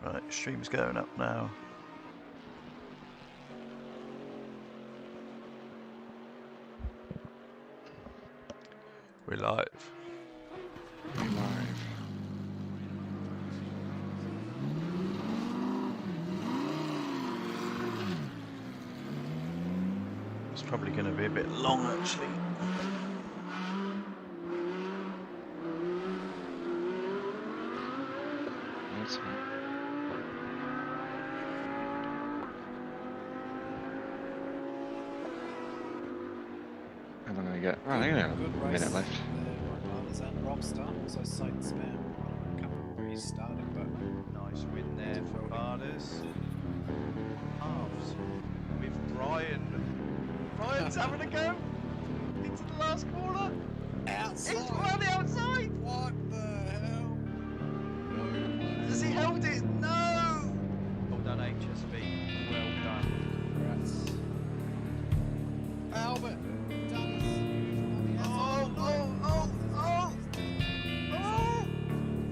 Right, stream's going up now. We're live. We're live. It's probably going to be a bit long, actually. That's fine. How long have we got? Well, I think we have a minute left. And Robster also side spam. A couple where he's started, but Nice win there for Barders. Halves with Brian. Brian's having a go into the last corner. outside. He's on the outside. What the hell? Has he held it? No. Well done, HSB. Well done. Congrats. Albert.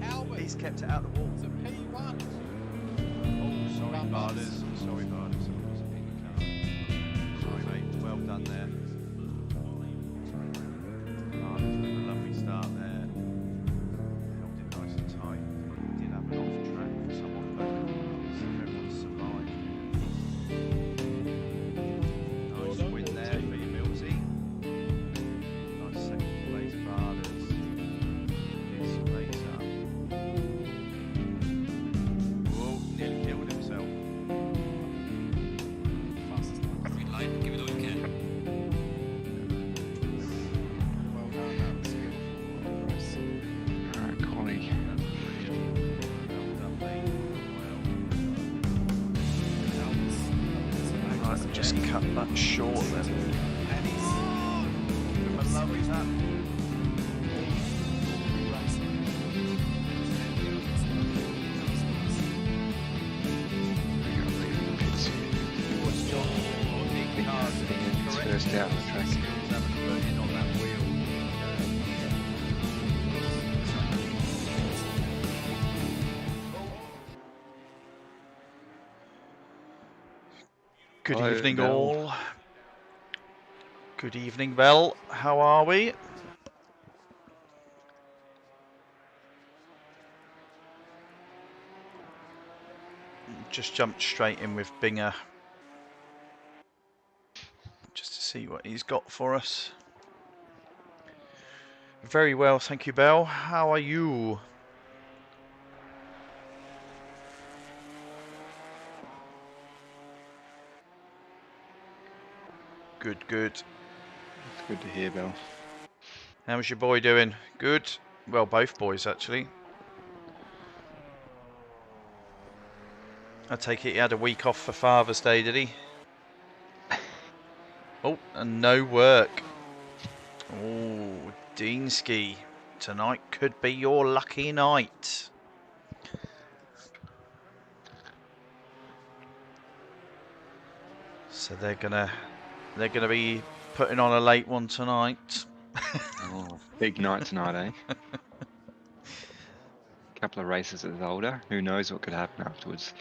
Albert. He's kept it out the wall. It's a P1. Oh, sorry, Barders. Sorry, Barders. Sorry, mate. Well done there. Barders with a lovely start there. Held it nice and tight. Did have an off track for someone, but everyone survived. Nice win there for you, Millsy. Nice second place, Barders. This race up. Whoa, nearly killed himself. Fastest lap. Green light, give it all you can. Well done, that was beautiful. Nice. Alright, Connie. Well done, mate. Well. Right, I've just cut that short then. And he's with a lovely tap. What's John? Big cars. It's first out on the track. Having to put in on that wheel. Good Hello, evening, Bell. all. Good evening, Bell. How are we? Just jumped straight in with Binger. Just to see what he's got for us. Very well, thank you, Bell. How are you? Good, good. It's good to hear, Bill. How's your boy doing? Good? Well, both boys, actually. I take it he had a week off for Father's Day, did he? Oh, and no work. Oh, Deansky. Tonight could be your lucky night. So they're gonna be putting on a late one tonight. Oh, big night tonight, eh? Couple of races at Zolder. Who knows what could happen afterwards?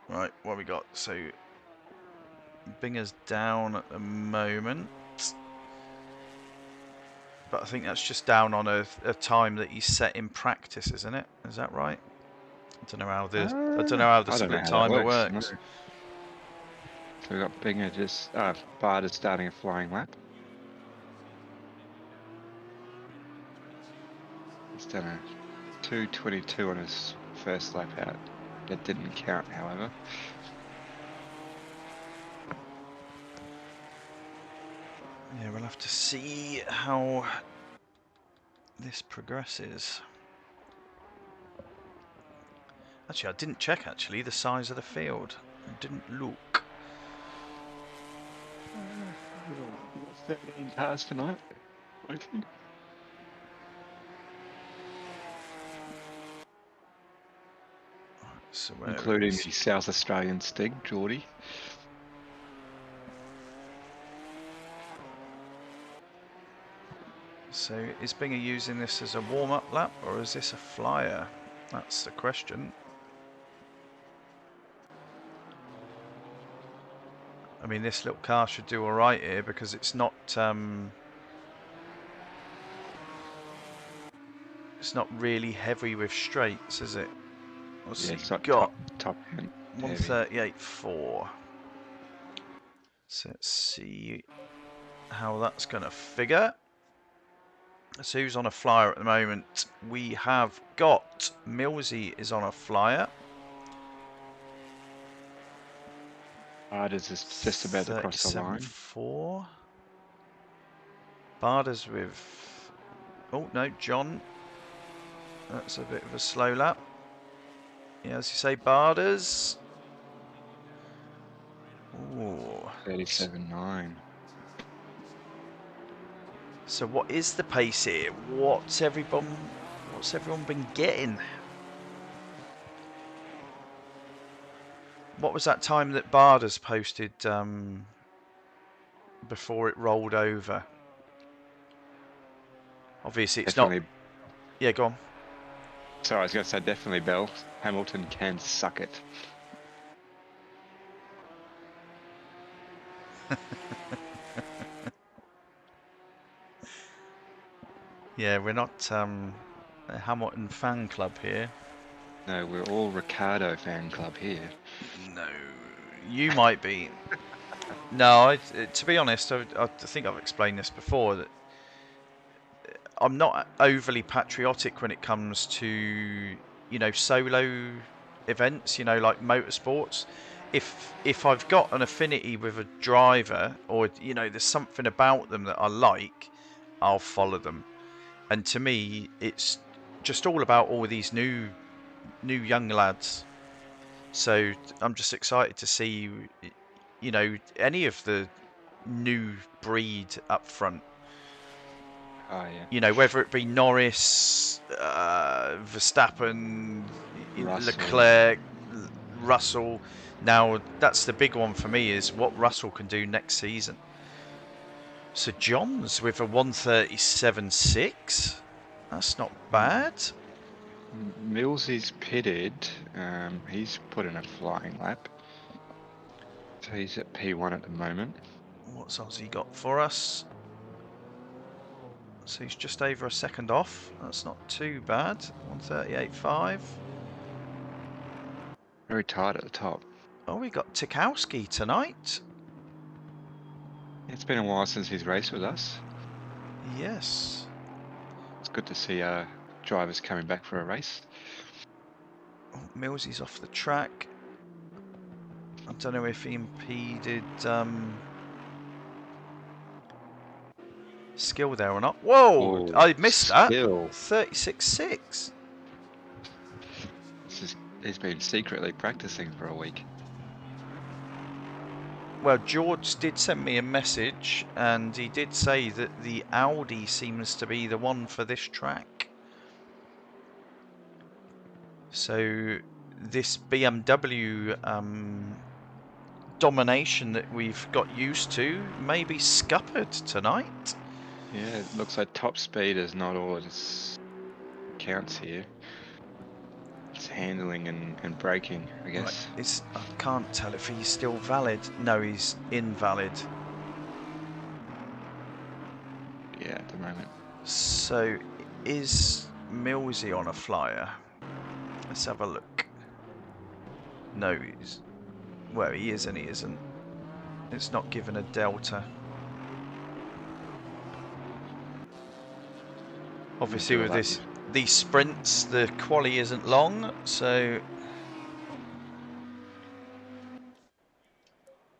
Right, what we got? So Binger's down at the moment, but I think that's just down on a time that he's set in practice, isn't it? Is that right? I don't know how the split timer works. No. So we got Binger just Barter starting a flying lap. He's done a 2:22 on his first lap out. That didn't count, however. Yeah, we'll have to see how this progresses. Actually, I didn't check the size of the field. I didn't look. 13 cars tonight. Okay. So where Including is- the South Australian Stig, Geordie. So So is Binger using this as a warm-up lap, or is this a flyer? That's the question. I mean, this little car should do all right here because it's not really heavy with straights, is it? What's Yeah, he it's not got? top end. 138.4. So let's see how that's going to figure. So who's on a flyer at the moment? We have got Millsy is on a flyer. Bardas is just about to cross the line. 37.4. Bardas with... Oh, no, John. That's a bit of a slow lap. Yeah, as you say, Bardas. Ooh. 37.9. So what is the pace here? What's everyone been getting? What was that time that Bardas posted before it rolled over? Obviously it's Definitely. not... Yeah, go on. Sorry, I was going to say definitely Bell. Hamilton can suck it. Yeah, we're not a Hamilton fan club here. No, we're all Ricardo fan club here. No, you might be. No, to be honest, I think I've explained this before, that I'm not overly patriotic when it comes to, you know, solo events, you know, like motorsports. If I've got an affinity with a driver, or, you know, there's something about them that I like, I'll follow them. And to me, it's just all about all these new young lads. So I'm just excited to see, you know, any of the new breed up front. Oh, yeah. You know, whether it be Norris, Verstappen, Russell. Leclerc, Russell. Now, that's the big one for me, is what Russell can do next season. So John's with a 137.6. That's not bad. Millsy's pitted. He's put in a flying lap. So he's at P1 at the moment. What's Ozzy got for us? So he's just over a second off. That's not too bad. 138.5. Very tight at the top. Oh, we got Tikowski tonight. It's been a while since he's raced with us. Yes. It's good to see drivers coming back for a race. Oh, Millsy's off the track. I don't know if he impeded skill there or not. Whoa! Oh, I missed that. skill. 36.6. He's been secretly practicing for a week. Well, George did send me a message, and he did say that the Audi seems to be the one for this track. So this BMW domination that we've got used to may be scuppered tonight. Yeah, it looks like top speed is not all it counts here. It's handling and braking, I guess. Right. I can't tell if he's still valid. No, he's invalid. Yeah, at the moment. So is Millsy on a flyer? Let's have a look. No, well, he is and he isn't. It's not given a delta. Obviously with these sprints, the quali isn't long, so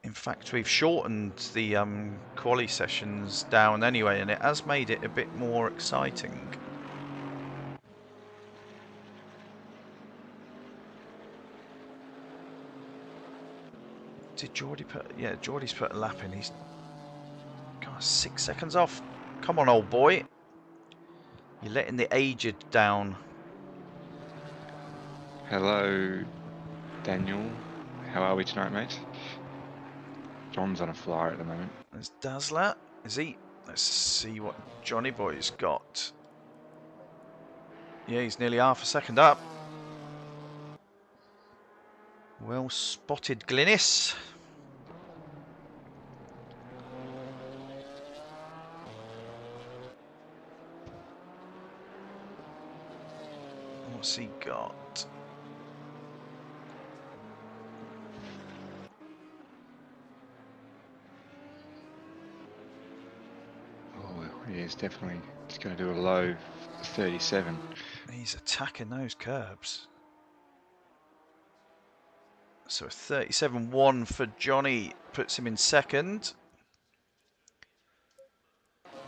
in fact we've shortened the quali sessions down anyway, and it has made it a bit more exciting. Did Geordie put... Yeah, Geordie's put a lap in. He's... God, 6 seconds off. Come on, old boy. You're letting the aged down. Hello, Daniel. How are we tonight, mate? John's on a flyer at the moment. There's Dazzler. Is he? Let's see what Johnny Boy's got. Yeah, he's nearly half a second up. Well spotted, Glynis. What's he got? Oh, yeah, he's definitely. He's going to do a low 37. He's attacking those curbs. So a 37.1 for Johnny puts him in second.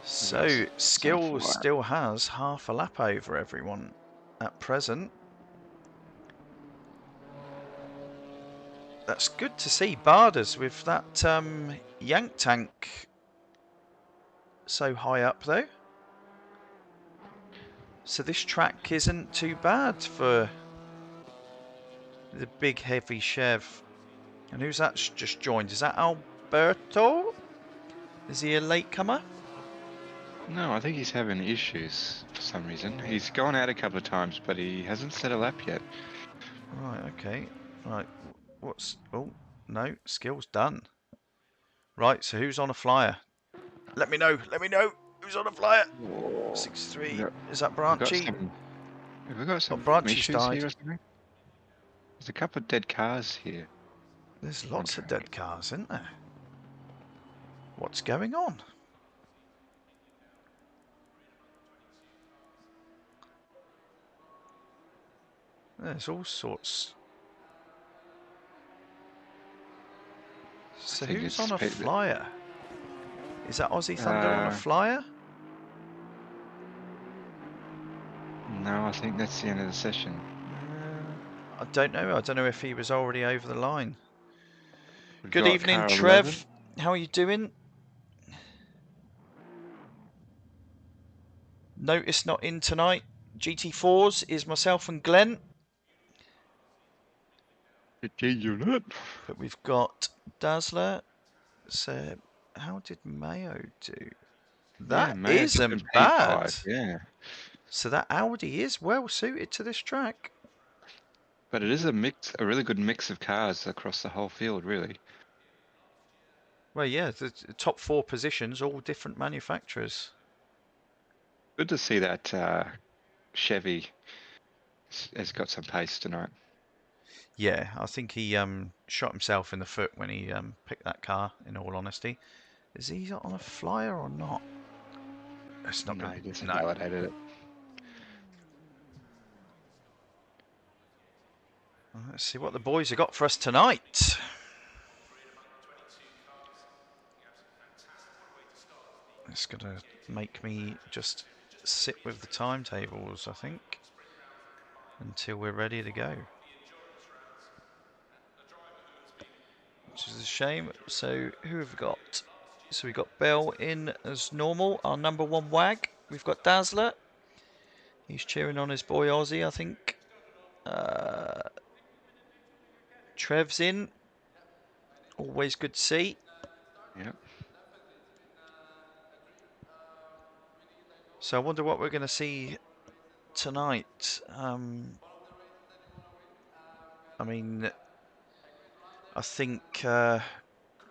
So Yes, Skills sunflower. still has half a lap over everyone at present. That's good to see Barders with that yank tank so high up though. So this track isn't too bad for the big heavy Chev. And who's that just joined? Is that Alberto? Is he a latecomer? No, I think he's having issues for some reason. He's gone out a couple of times, but he hasn't set a lap yet. Right, okay. Right, what's... Oh, no, Skill's done. Right, so who's on a flyer? Let me know, who's on a flyer? 6-3, is that Branchy? Have we got some Branchy's issues died. here or something? There's a couple of dead cars here. There's lots of dead cars, isn't there? What's going on? There's all sorts. So who's on a flyer? Is that Aussie Thunder on a flyer? No, I think that's the end of the session. I don't know. I don't know if he was already over the line. We've Good got evening, car Trev. 11. How are you doing? Notice not in tonight. GT4s is myself and Glenn. But we've got Dazzler. So how did Mayo do? That isn't bad. P5, yeah. So that Audi is well suited to this track. But it is a really good mix of cars across the whole field, really. Well, yeah, the top 4 positions, all different manufacturers. Good to see that Chevy has got some pace tonight. Yeah, I think he shot himself in the foot when he picked that car, in all honesty. Is he on a flyer or not? It's not No, he just no. validated it. Let's see what the boys have got for us tonight. It's going to make me just sit with the timetables, I think, until we're ready to go. Which is a shame. So who have we got? So we've got Bell in as normal, our number 1 wag. We've got Dazzler. He's cheering on his boy Aussie, I think. Trev's in. Always good to see. Yep. So I wonder what we're going to see tonight. I mean, I think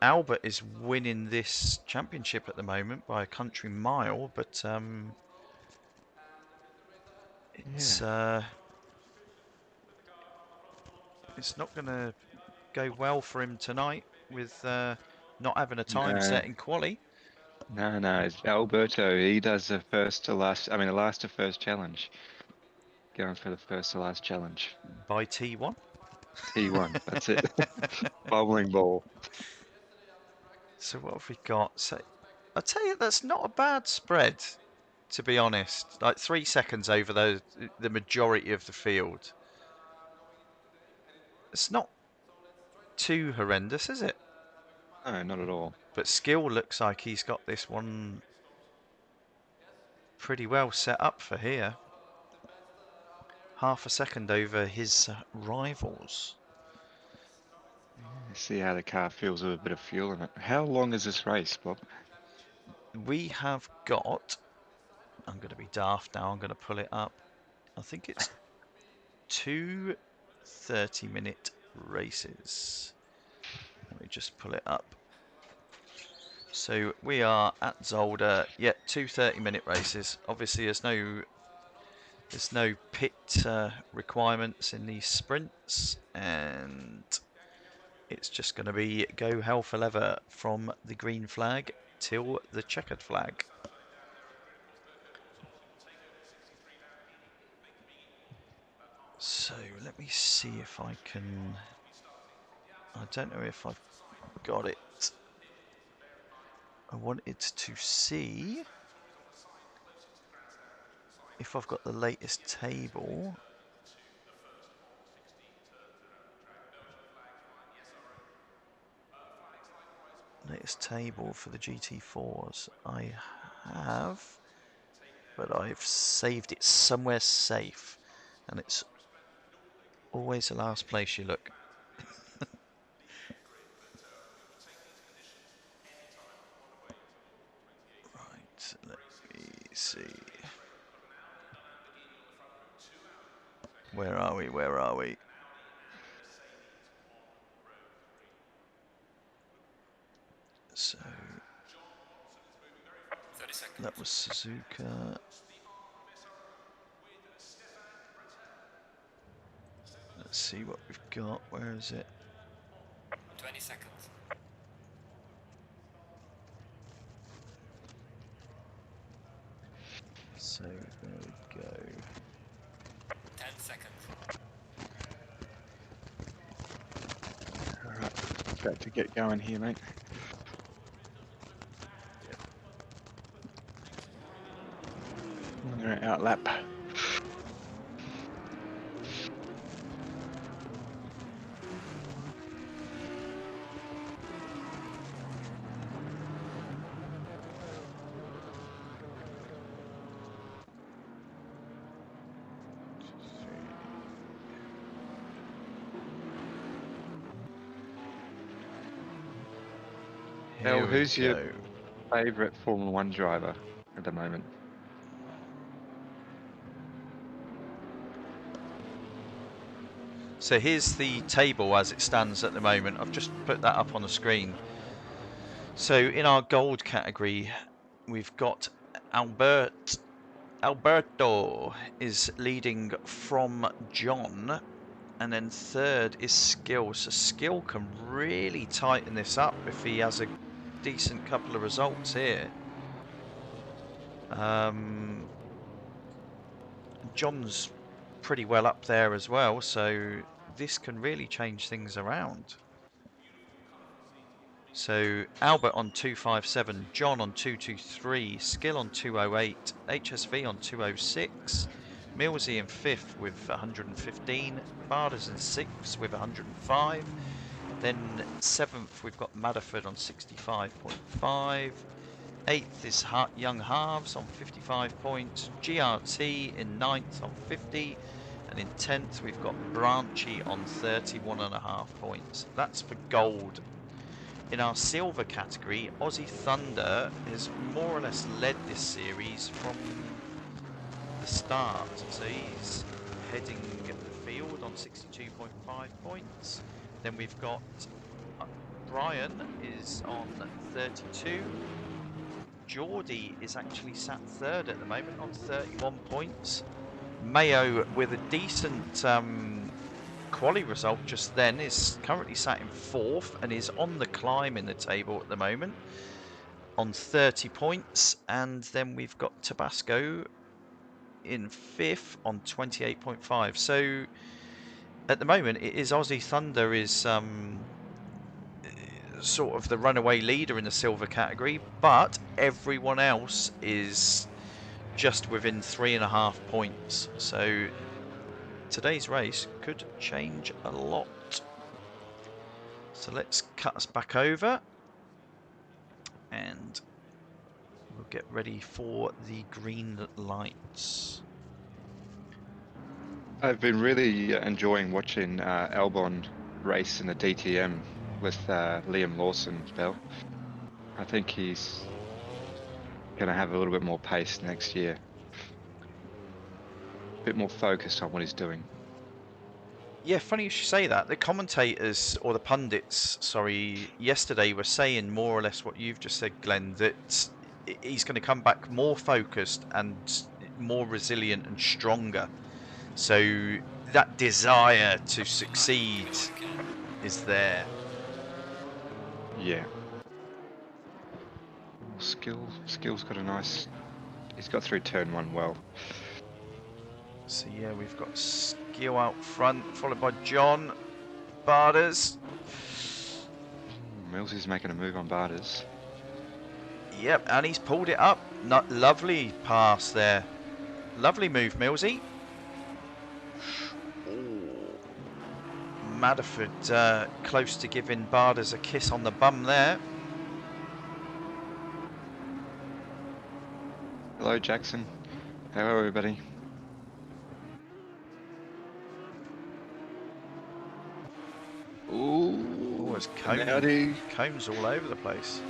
Albert is winning this championship at the moment by a country mile, but it's not going to go well for him tonight with not having a time set in quali. No, it's Alberto. He does the first to last. I mean, the last to first challenge. Going for the first to last challenge. By T1. T1. That's it. Bubbling ball. So what have we got? So I'll tell you, that's not a bad spread, to be honest. Like 3 seconds over the majority of the field. It's not too horrendous, is it? No, not at all. But Skill looks like he's got this one pretty well set up for here. Half a second over his rivals. See how the car feels with a bit of fuel in it. How long is this race, Bob? we have got, I'm going to be daft now, I'm going to pull it up. I think it's 2 30-minute races. Let me just pull it up. So we are at Zolder, 2 30-minute races. Obviously there's no pit requirements in these sprints, and it's just going to be go hell for leather from the green flag till the checkered flag. So let me see if I can. I don't know if I've got it. I wanted to see if I've got the latest table. Latest table for the GT4s. I have, but I've saved it somewhere safe, and it's always the last place you look. Right, let me see. Where are we? Where are we? So that was Suzuka. Let's see what we've got. Where is it? 20 seconds. So there we go. 10 seconds. Alright, about to get going here, mate. They're out lap. Here we who's your go. favourite Formula 1 driver at the moment? So here's the table as it stands at the moment. I've just put that up on the screen. So in our gold category, we've got Alberto is leading from John, and then third is Skill. So Skill can really tighten this up if he has a decent couple of results here. John's pretty well up there as well, so this can really change things around. So Albert on 257, John on 223, Skill on 208, HSV on 206, Millsy in 5th with 115, Barders in 6th with 105, then 7th we've got Madderford on 65.5, 8th is Young Halves on 55 points, GRT in 9th on 50, and in 10th we've got Branchy on 31.5 points. That's for gold. In our silver category, Aussie Thunder has more or less led this series from the start. So he's heading the field on 62.5 points. Then we've got Brian is on 32. Geordie is actually sat third at the moment on 31 points. Mayo with a decent quali result just then is currently sat in 4th and is on the climb in the table at the moment on 30 points. And then we've got Tabasco in 5th on 28.5. So at the moment it is Aussie Thunder is sort of the runaway leader in the silver category, but everyone else is just within 3.5 points. So today's race could change a lot. So let's cut us back over and we'll get ready for the green lights. I've been really enjoying watching Albon race in the DTM with Liam Lawson, Bell. I think he's going to have a little bit more pace next year. A bit more focused on what he's doing. Yeah, funny you should say that. The commentators, or the pundits, sorry, yesterday were saying more or less what you've just said, Glenn, that he's going to come back more focused and more resilient and stronger. So that desire to succeed is there. Yeah. Skill's got a nice... He's got through turn 1 well. So yeah, we've got Skill out front, followed by John Barders. Millsy's making a move on Barders. Yep, and he's pulled it up. Lovely pass there. Lovely move, Millsy. Madaford close to giving Barders a kiss on the bum there. Hello, Jackson. Hello, everybody. Ooh, Oh, it's combs all over the place.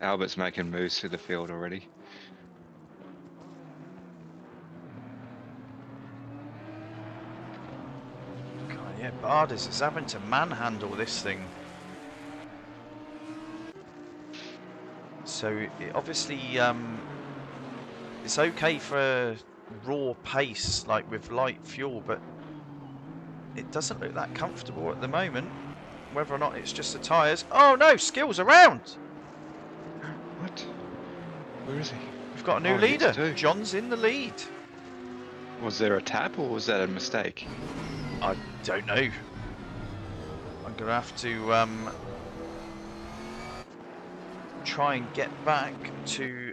Albert's making moves through the field already. God, yeah, Barders is having to manhandle this thing. So obviously, it's okay for raw pace, like with light fuel, but it doesn't look that comfortable at the moment. Whether or not it's just the tyres. Oh no, Skill's around. What? Where is he? We've got a new leader. John's in the lead. Was there a tap or was that a mistake? I don't know. I'm gonna have to try and get back to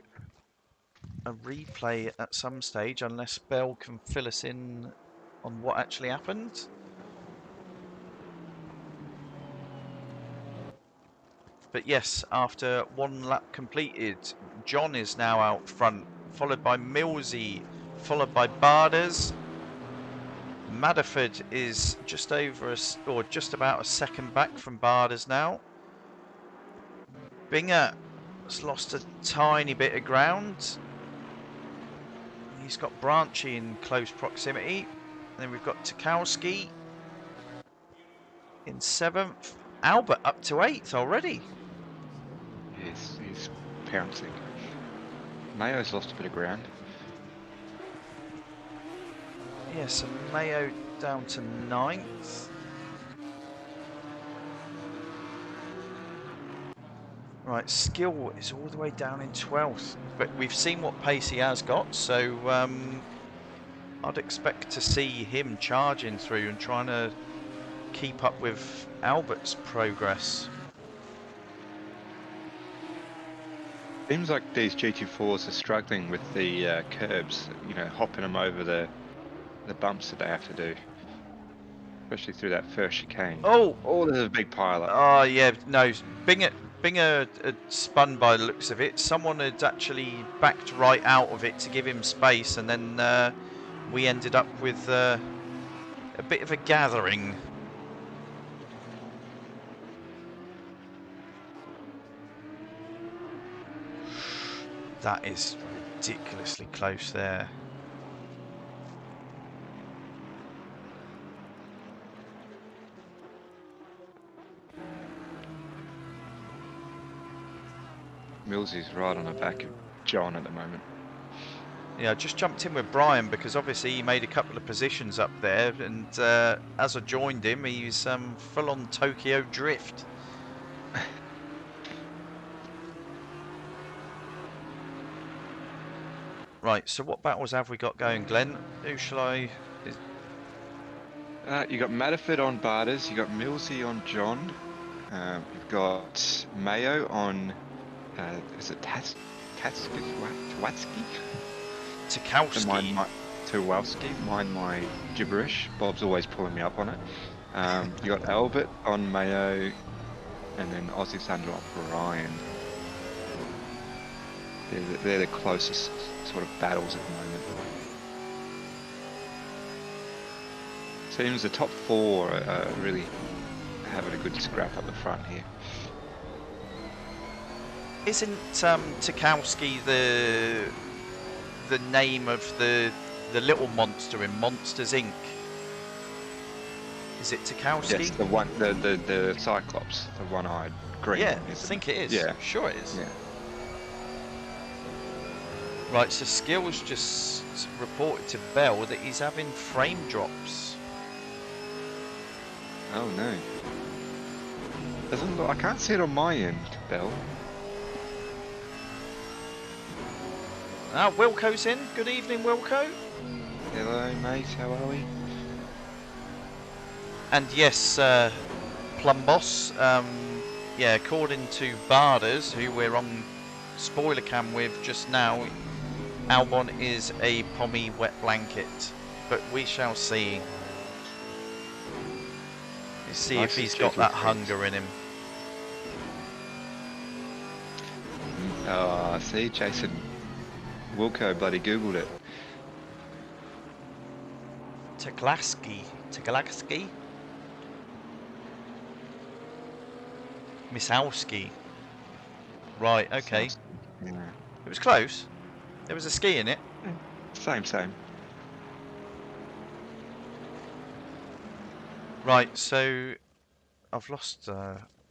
a replay at some stage, unless Bell can fill us in on what actually happened. But yes, after one lap completed, John is now out front, followed by Millsy, followed by Barders. Madaford is just over or just about a second back from Barders now. Binger has lost a tiny bit of ground. He's got Branchy in close proximity. And then we've got Tukowski in 7th. Albert up to 8th already. Yes, he's pouncing. Mayo's lost a bit of ground. Yeah, so Mayo down to 9th. Right, Skill is all the way down in 12th. But we've seen what pace he has got, so I'd expect to see him charging through and trying to keep up with Albert's progress. Seems like these GT4s are struggling with the curbs, you know, hopping them over the bumps that they have to do. Especially through that first chicane. Oh! Oh, there's a big pile up. Oh, yeah, no, Binger had spun by the looks of it. Someone had actually backed right out of it to give him space, and then we ended up with a bit of a gathering. That is ridiculously close there. Millsy's right on the back of John at the moment. Yeah, I just jumped in with Brian because obviously he made a couple of positions up there, and as I joined him, he's full on Tokyo drift. Right, so what battles have we got going, Glenn? Who shall I... You got Madaford on Barders, you got Millsy on John, you've got Mayo on, is it Tukowski? Tukowski, mind my gibberish, Bob's always pulling me up on it. You got Albert on Mayo, and then Aussie Thunder on Brian. They're the closest sort of battles at the moment. Seems the top 4 are really having a good scrap up the front here. Isn't Tarkowski the name of the little monster in Monsters Inc? Is it Tarkowski? Yes, the one, the Cyclops, the one-eyed green Yeah, one, I isn't think it? it is. Yeah. Sure it is. Yeah. Right, so Skills just reported to Bell that he's having frame drops. Oh no. Doesn't look. I can't see it on my end, Bell. Ah, Wilco's in. Good evening, Wilco. Hello, mate. How are we? And yes, Plumboss, yeah, according to Barders, who we're on spoiler cam with just now, Albon is a pommy wet blanket, but we shall see. You see if Nice he's and got that gentle hunger in him. Oh, see, Jason. Wilco bloody googled it. Tarkowski? Misowski. Right, okay. Sounds- Yeah. It was close. There was a ski in it. Same. Right, so I've lost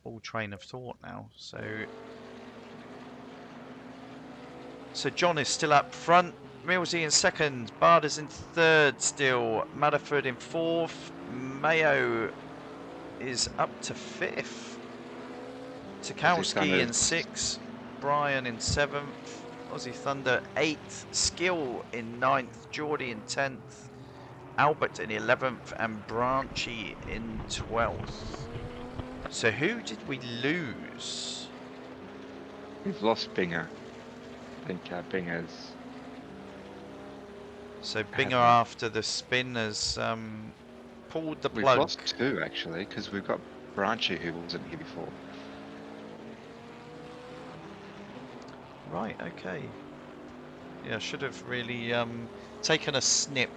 all train of thought now. So John is still up front. Millsy in second. Barders in third still. Matterford in fourth. Mayo is up to fifth. Tarkowski in sixth. Brian in seventh. Aussie Thunder 8th. Skill in 9th. Geordie in 10th. Albert in 11th. And Branchy in 12th. So who did we lose? We've lost Binger. I think Binger's. So Binger after the spin has pulled the We've plug. lost 2 actually, because we've got Branchy who wasn't here before. Right, okay. Yeah, I should have really taken a snip.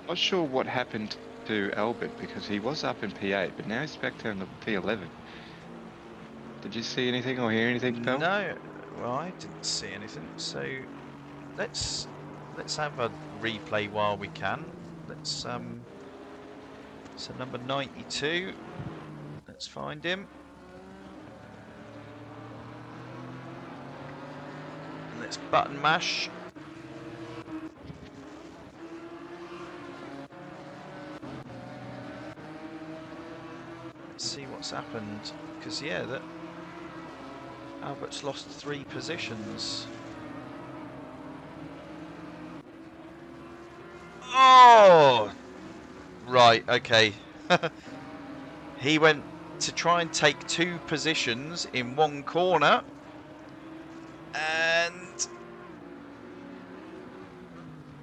Not sure what happened to Albert because he was up in P8, but now he's back down to P11. Did you see anything or hear anything, Bell? No, well, I didn't see anything. So let's have a replay while we can. Let's so number 92. Let's find him. Let's button mash. Let's see what's happened. Because yeah, that Albert's lost 3 positions. Oh! Right, okay. He went to try and take 2 positions in one corner. And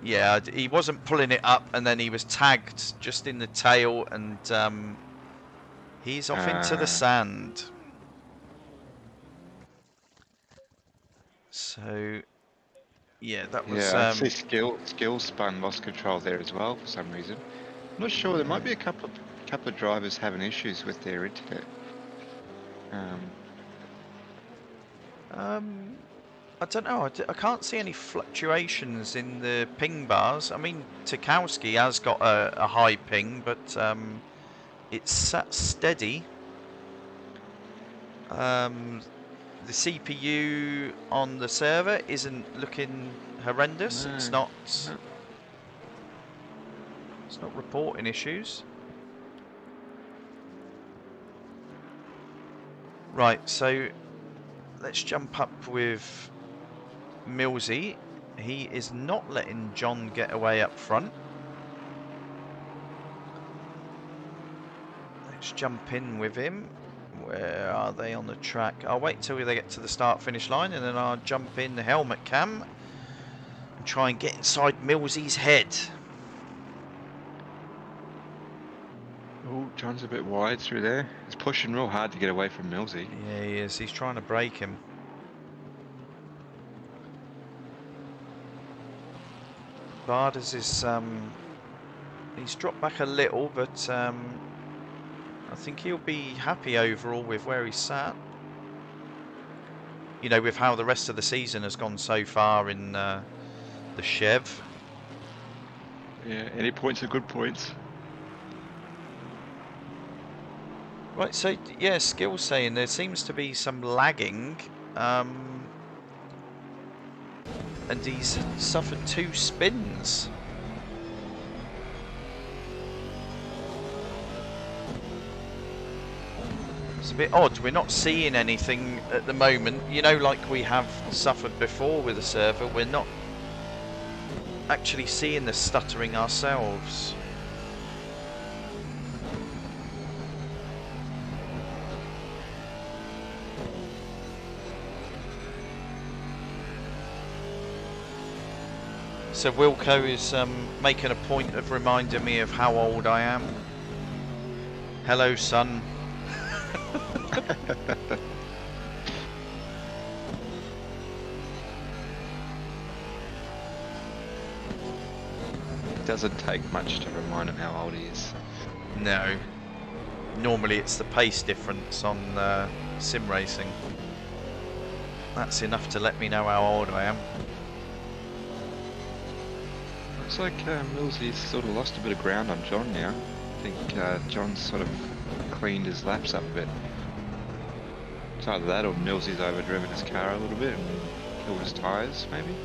yeah, he wasn't pulling it up, and then he was tagged just in the tail, and he's off into the sand. So yeah, that was Yeah, I see skill spun lost control there as well for some reason. I'm not sure. There might be a couple of drivers having issues with their internet. I don't know. I can't see any fluctuations in the ping bars. I mean, Tarkowski has got a high ping, but it's sat steady. The CPU on the server isn't looking horrendous. No, It's not. no. It's not reporting issues. Right, so let's jump up with Millsy. He is not letting John get away up front. Let's jump in with him. Where are they on the track? I'll wait till they get to the start finish line, and then I'll jump in the helmet cam and try and get inside Millsy's head. Oh, John's a bit wide through there. He's pushing real hard to get away from Millsy. Yeah, he is. He's trying to break him. Barders is he's dropped back a little, but I think he'll be happy overall with where he's sat. you know, with how the rest of the season has gone so far in the Chev. Yeah, any points are good points. Right, so yeah, Skill's saying there seems to be some lagging, and he's suffered 2 spins. It's a bit odd, we're not seeing anything at the moment, you know, like we have suffered before with the server. We're not actually seeing the stuttering ourselves. So Wilco is making a point of reminding me of how old I am. Hello, son. It doesn't take much to remind him how old he is. No. Normally it's the pace difference on Simracing. That's enough to let me know how old I am. Looks like Millsy's sort of lost a bit of ground on John now. I think John's sort of cleaned his laps up a bit. It's either that or Millsy's overdriven his car a little bit and killed his tyres, maybe?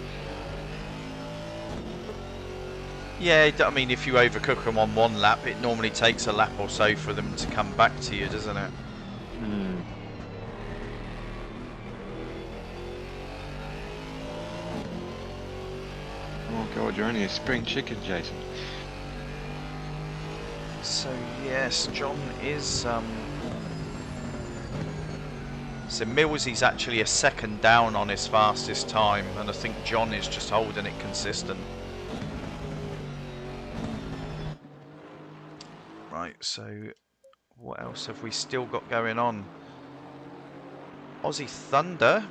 Yeah, I mean, if you overcook them on 1 lap, it normally takes a lap or so for them to come back to you, doesn't it? Hmm. Oh god, you're only a spring chicken, Jason. So yes, John is so Millsy's actually a second down on his fastest time, and I think John is just holding it consistent. Right, so what else have we still got going on? Aussie Thunder,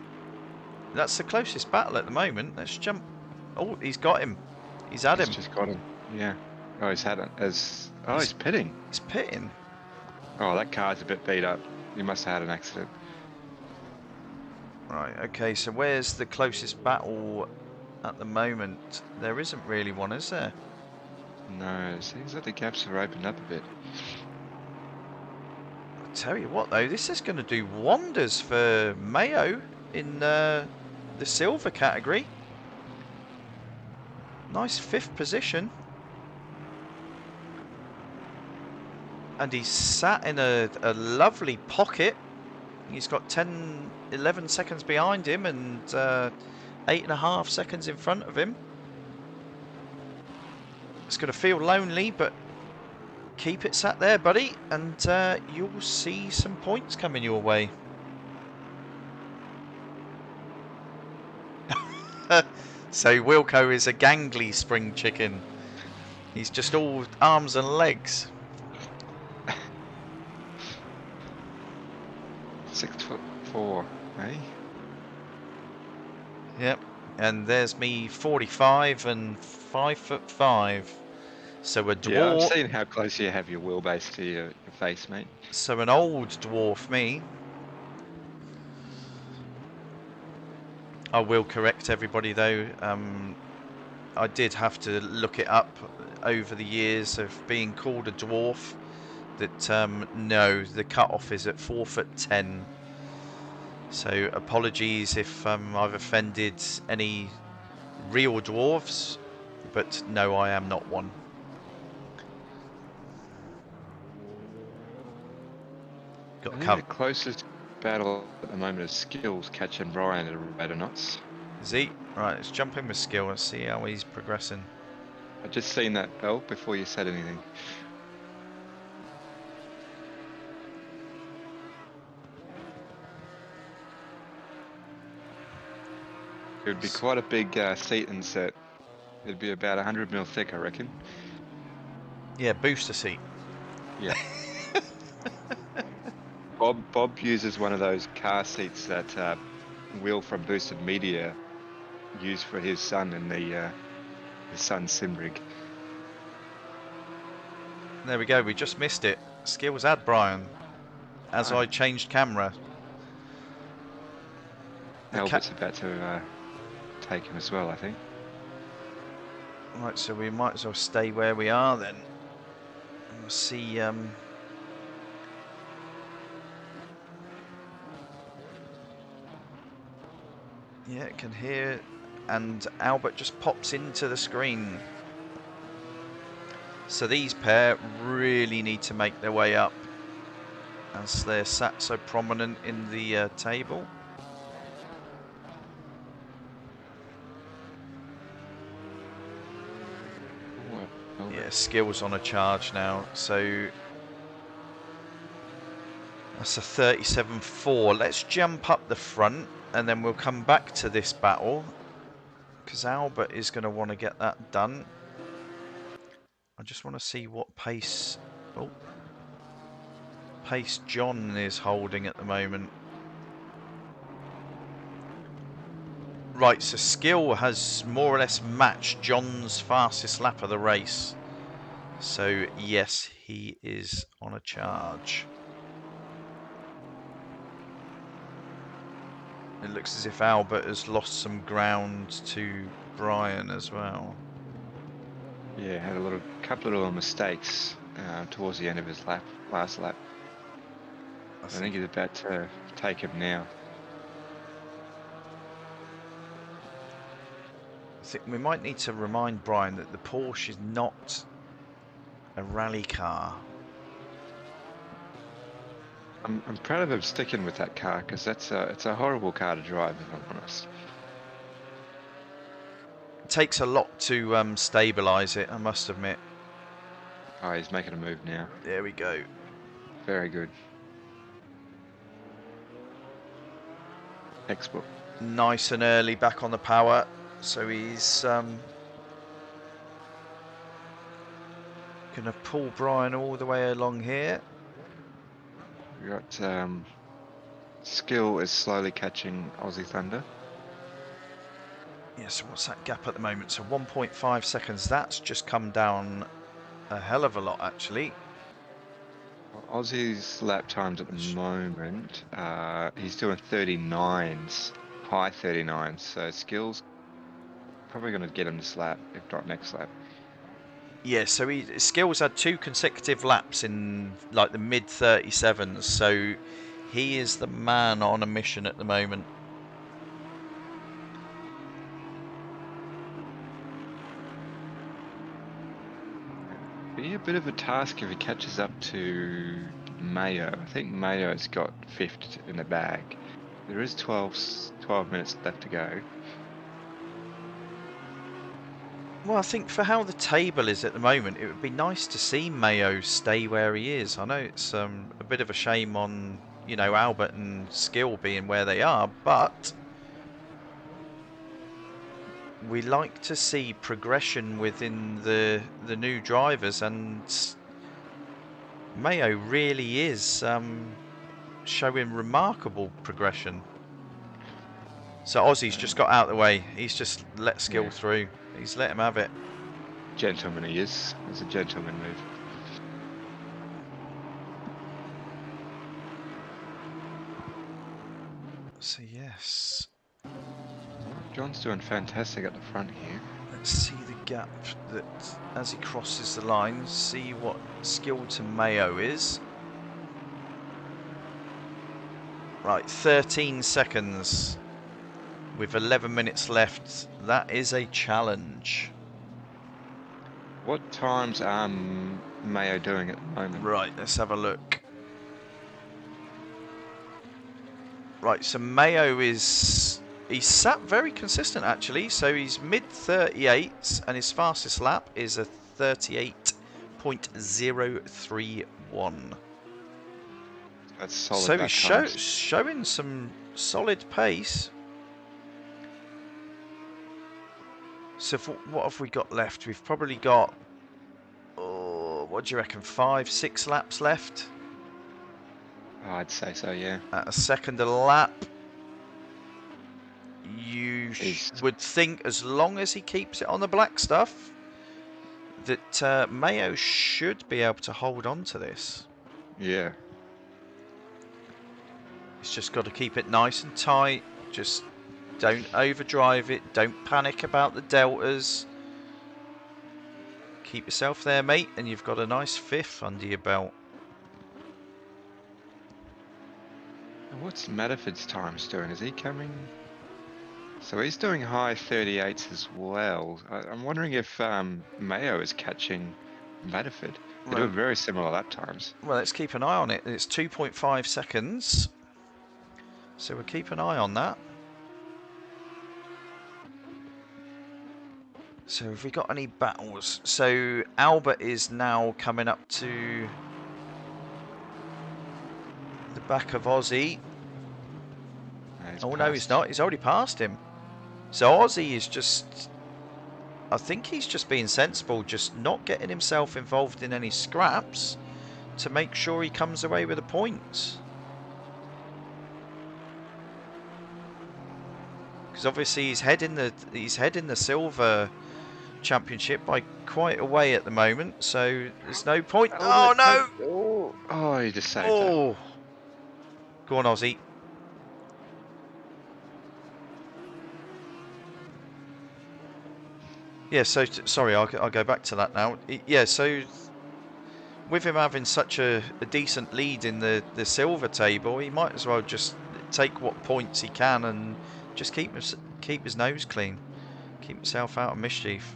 that's the closest battle at the moment. Let's jump. Oh, he's got him. He's had him. He's just got him. Yeah. Oh, he's had it as... Oh, he's pitting. He's pitting. Oh, that car's a bit beat up. He must have had an accident. Right, okay, so where's the closest battle at the moment? There isn't really one, is there? No, it seems like the gaps are opened up a bit. I tell you what though, this is going to do wonders for Mayo in the silver category. Nice 5th position. And he's sat in a lovely pocket. He's got 11 seconds behind him and 8.5 seconds in front of him. It's going to feel lonely, but keep it sat there, buddy, and you'll see some points coming your way. So Wilco is a gangly spring chicken. He's just all arms and legs. 6'4", eh? Yep, and there's me 45 and 5'5". So a dwarf. Yeah, I've seen how close you have your wheelbase to your face, mate. So an old dwarf me. I will correct everybody though. I did have to look it up over the years of being called a dwarf. That no, the cut-off is at 4'10". So apologies if I've offended any real dwarves, but no, I am not one. I think the closest battle at the moment is Skills catching Brian at a rate of knots. Is he? Right, let's jump in with Skill and see how he's progressing. I just seen that bell before you said anything. It would be quite a big seat insert. It'd be about 100mm thick, I reckon. Yeah, booster seat. Yeah. Bob uses one of those car seats that Will from Boosted Media used for his son in the his son's sim rig. There we go, we just missed it. Skills had Brian as I changed camera. Albert's about to take him as well, I think. Right, so we might as well stay where we are then. We'll see. Yeah, it can hear, and Albert just pops into the screen. So these pair really need to make their way up, as they're sat so prominent in the table. Yeah, Skill's on a charge now, so that's a 37.4. Let's jump up the front and then we'll come back to this battle, because Albert is going to want to get that done. I just want to see what pace John is holding at the moment. Right, so Skill has more or less matched John's fastest lap of the race. So yes, he is on a charge. It looks as if Albert has lost some ground to Brian as well. Yeah, had a couple of little mistakes towards the end of his last lap. I think he's about to take him now. I think we might need to remind Brian that the Porsche is not a rally car. I'm proud of him sticking with that car, because it's a horrible car to drive, if I'm honest. It takes a lot to stabilise it, I must admit. Oh, he's making a move now. There we go. Very good. Textbook. Nice and early back on the power. So he's going to pull Brian all the way along here. We got Skill is slowly catching Aussie Thunder. Yeah, so what's that gap at the moment? So 1.5 seconds. That's just come down a hell of a lot, actually. Aussie's lap times at the moment, he's doing 39s, high 39s. So Skill's probably going to get him this lap, if not next lap. Yeah, so Skills had 2 consecutive laps in like the mid 37s, so he is the man on a mission at the moment. Be a bit of a task if he catches up to Mayo. I think Mayo's got 5th in the bag. There is 12 minutes left to go. Well, I think for how the table is at the moment, it would be nice to see Mayo stay where he is. I know it's a bit of a shame on, you know, Albert and Skill being where they are, but we like to see progression within the new drivers, and Mayo really is showing remarkable progression. So Aussie's just got out of the way. He's just let Skill through. He's let him have it. Gentleman he is. It's a gentleman move. So yes. John's doing fantastic at the front here. Let's see the gap that as he crosses the line. See what Skill to Mayo is. Right, 13 seconds. With 11 minutes left, that is a challenge. What times are Mayo doing at the moment? Right, let's have a look. Right, so Mayo he's sat very consistent actually. So he's mid 38s and his fastest lap is a 38.031. That's solid. So he's showing some solid pace. So what have we got left? We've probably got, what do you reckon, 5-6 laps left? Oh, I'd say so, yeah. At a second a lap. You would think as long as he keeps it on the black stuff, that Mayo should be able to hold on to this. Yeah. He's just got to keep it nice and tight. Just Don't overdrive it. Don't panic about the deltas. Keep yourself there, mate, and you've got a nice 5th under your belt. What's Matterford's times doing? Is he coming? So he's doing high 38s as well. I'm wondering if Mayo is catching Matterford. They're doing very similar lap times. Well, let's keep an eye on it. It's 2.5 seconds. So we'll keep an eye on that. So have we got any battles? So Albert is now coming up to the back of Aussie. Oh no, he's not. He's already passed him. So Aussie is just... I think he's just being sensible, just not getting himself involved in any scraps to make sure he comes away with the points. Because obviously he's heading the silver championship by quite a way at the moment, so there's no point. Oh no! Oh, he just saved that. Go on, Aussie. Yeah, so sorry, I'll go back to that now. Yeah, so with him having such a decent lead in the silver table, he might as well just take what points he can and just keep his nose clean, keep himself out of mischief.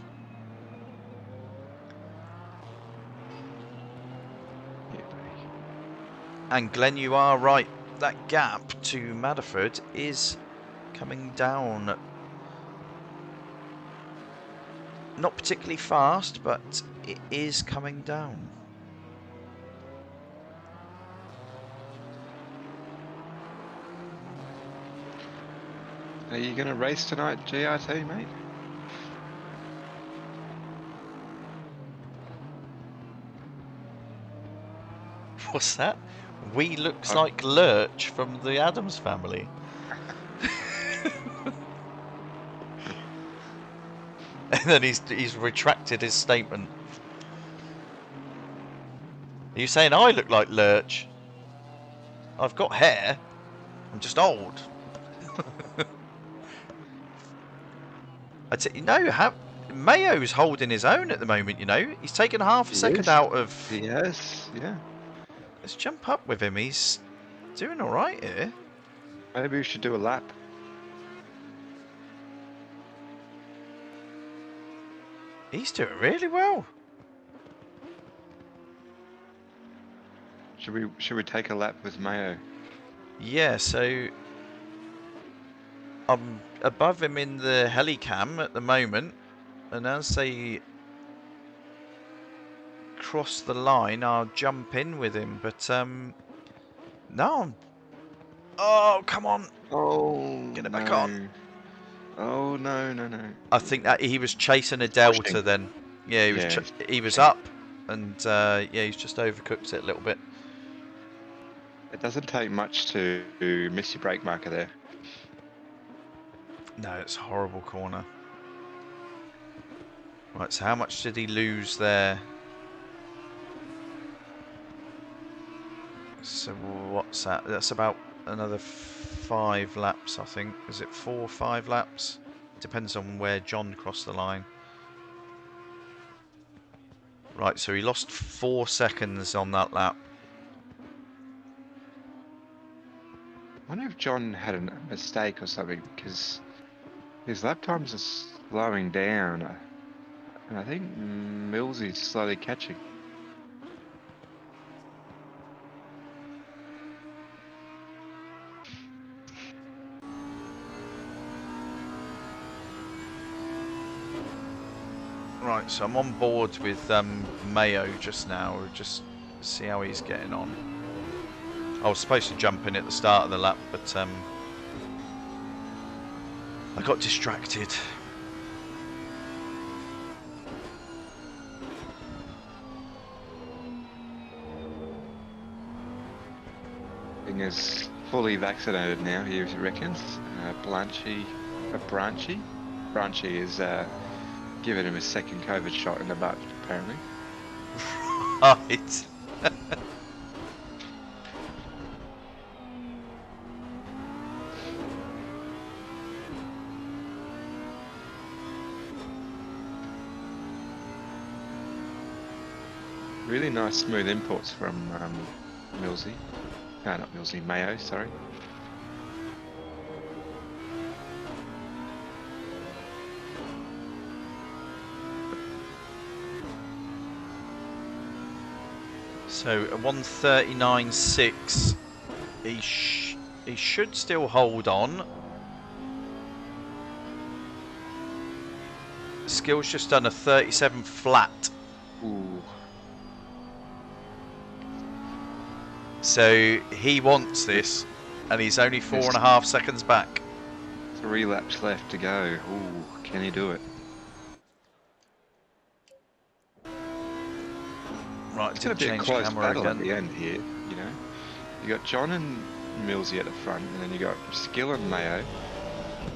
And Glenn, you are right. That gap to Matterford is coming down. Not particularly fast, but it is coming down. Are you going to race tonight, GRT, mate? What's that? We looks like Lurch from the Addams Family. And then he's retracted his statement. Are you saying I look like Lurch? I've got hair. I'm just old. Mayo's holding his own at the moment, you know. He's taken half a second out of... Yes, yeah. Let's jump up with him. He's doing all right here. Maybe we should do a lap. He's doing really well. Should we take a lap with Mayo? Yeah, so I'm above him in the helicam at the moment, and as they cross the line, I'll jump in with him. But no. Oh, come on! Oh, get it back on. Oh no. I think that he was chasing a delta then. Yeah, he was up, and yeah, he's just overcooked it a little bit. It doesn't take much to miss your brake marker there. No, it's a horrible corner. Right, so how much did he lose there? So what's that? That's about another 5 laps, I think. Is it 4 or 5 laps? Depends on where John crossed the line. Right, so he lost 4 seconds on that lap. I wonder if John had a mistake or something, because his lap times are slowing down, and I think Millsy's slowly catching. Right, so I'm on board with Mayo just now. We'll just see how he's getting on. I was supposed to jump in at the start of the lap, but I got distracted. Being is fully vaccinated now, he reckons. Branchy is giving him a second COVID shot in the butt, apparently. Right. Really nice smooth imports from Millsy. Not Millsy, Mayo, sorry. So a 1:39.6. He should still hold on. Skill's just done a 37 flat. Ooh. So he wants this, and he's only 4.5 seconds back. 3 laps left to go. Ooh, can he do it? Right, It's going to be a close battle at the end here, you know. You got John and Millsy at the front, and then you got Skill and Mayo.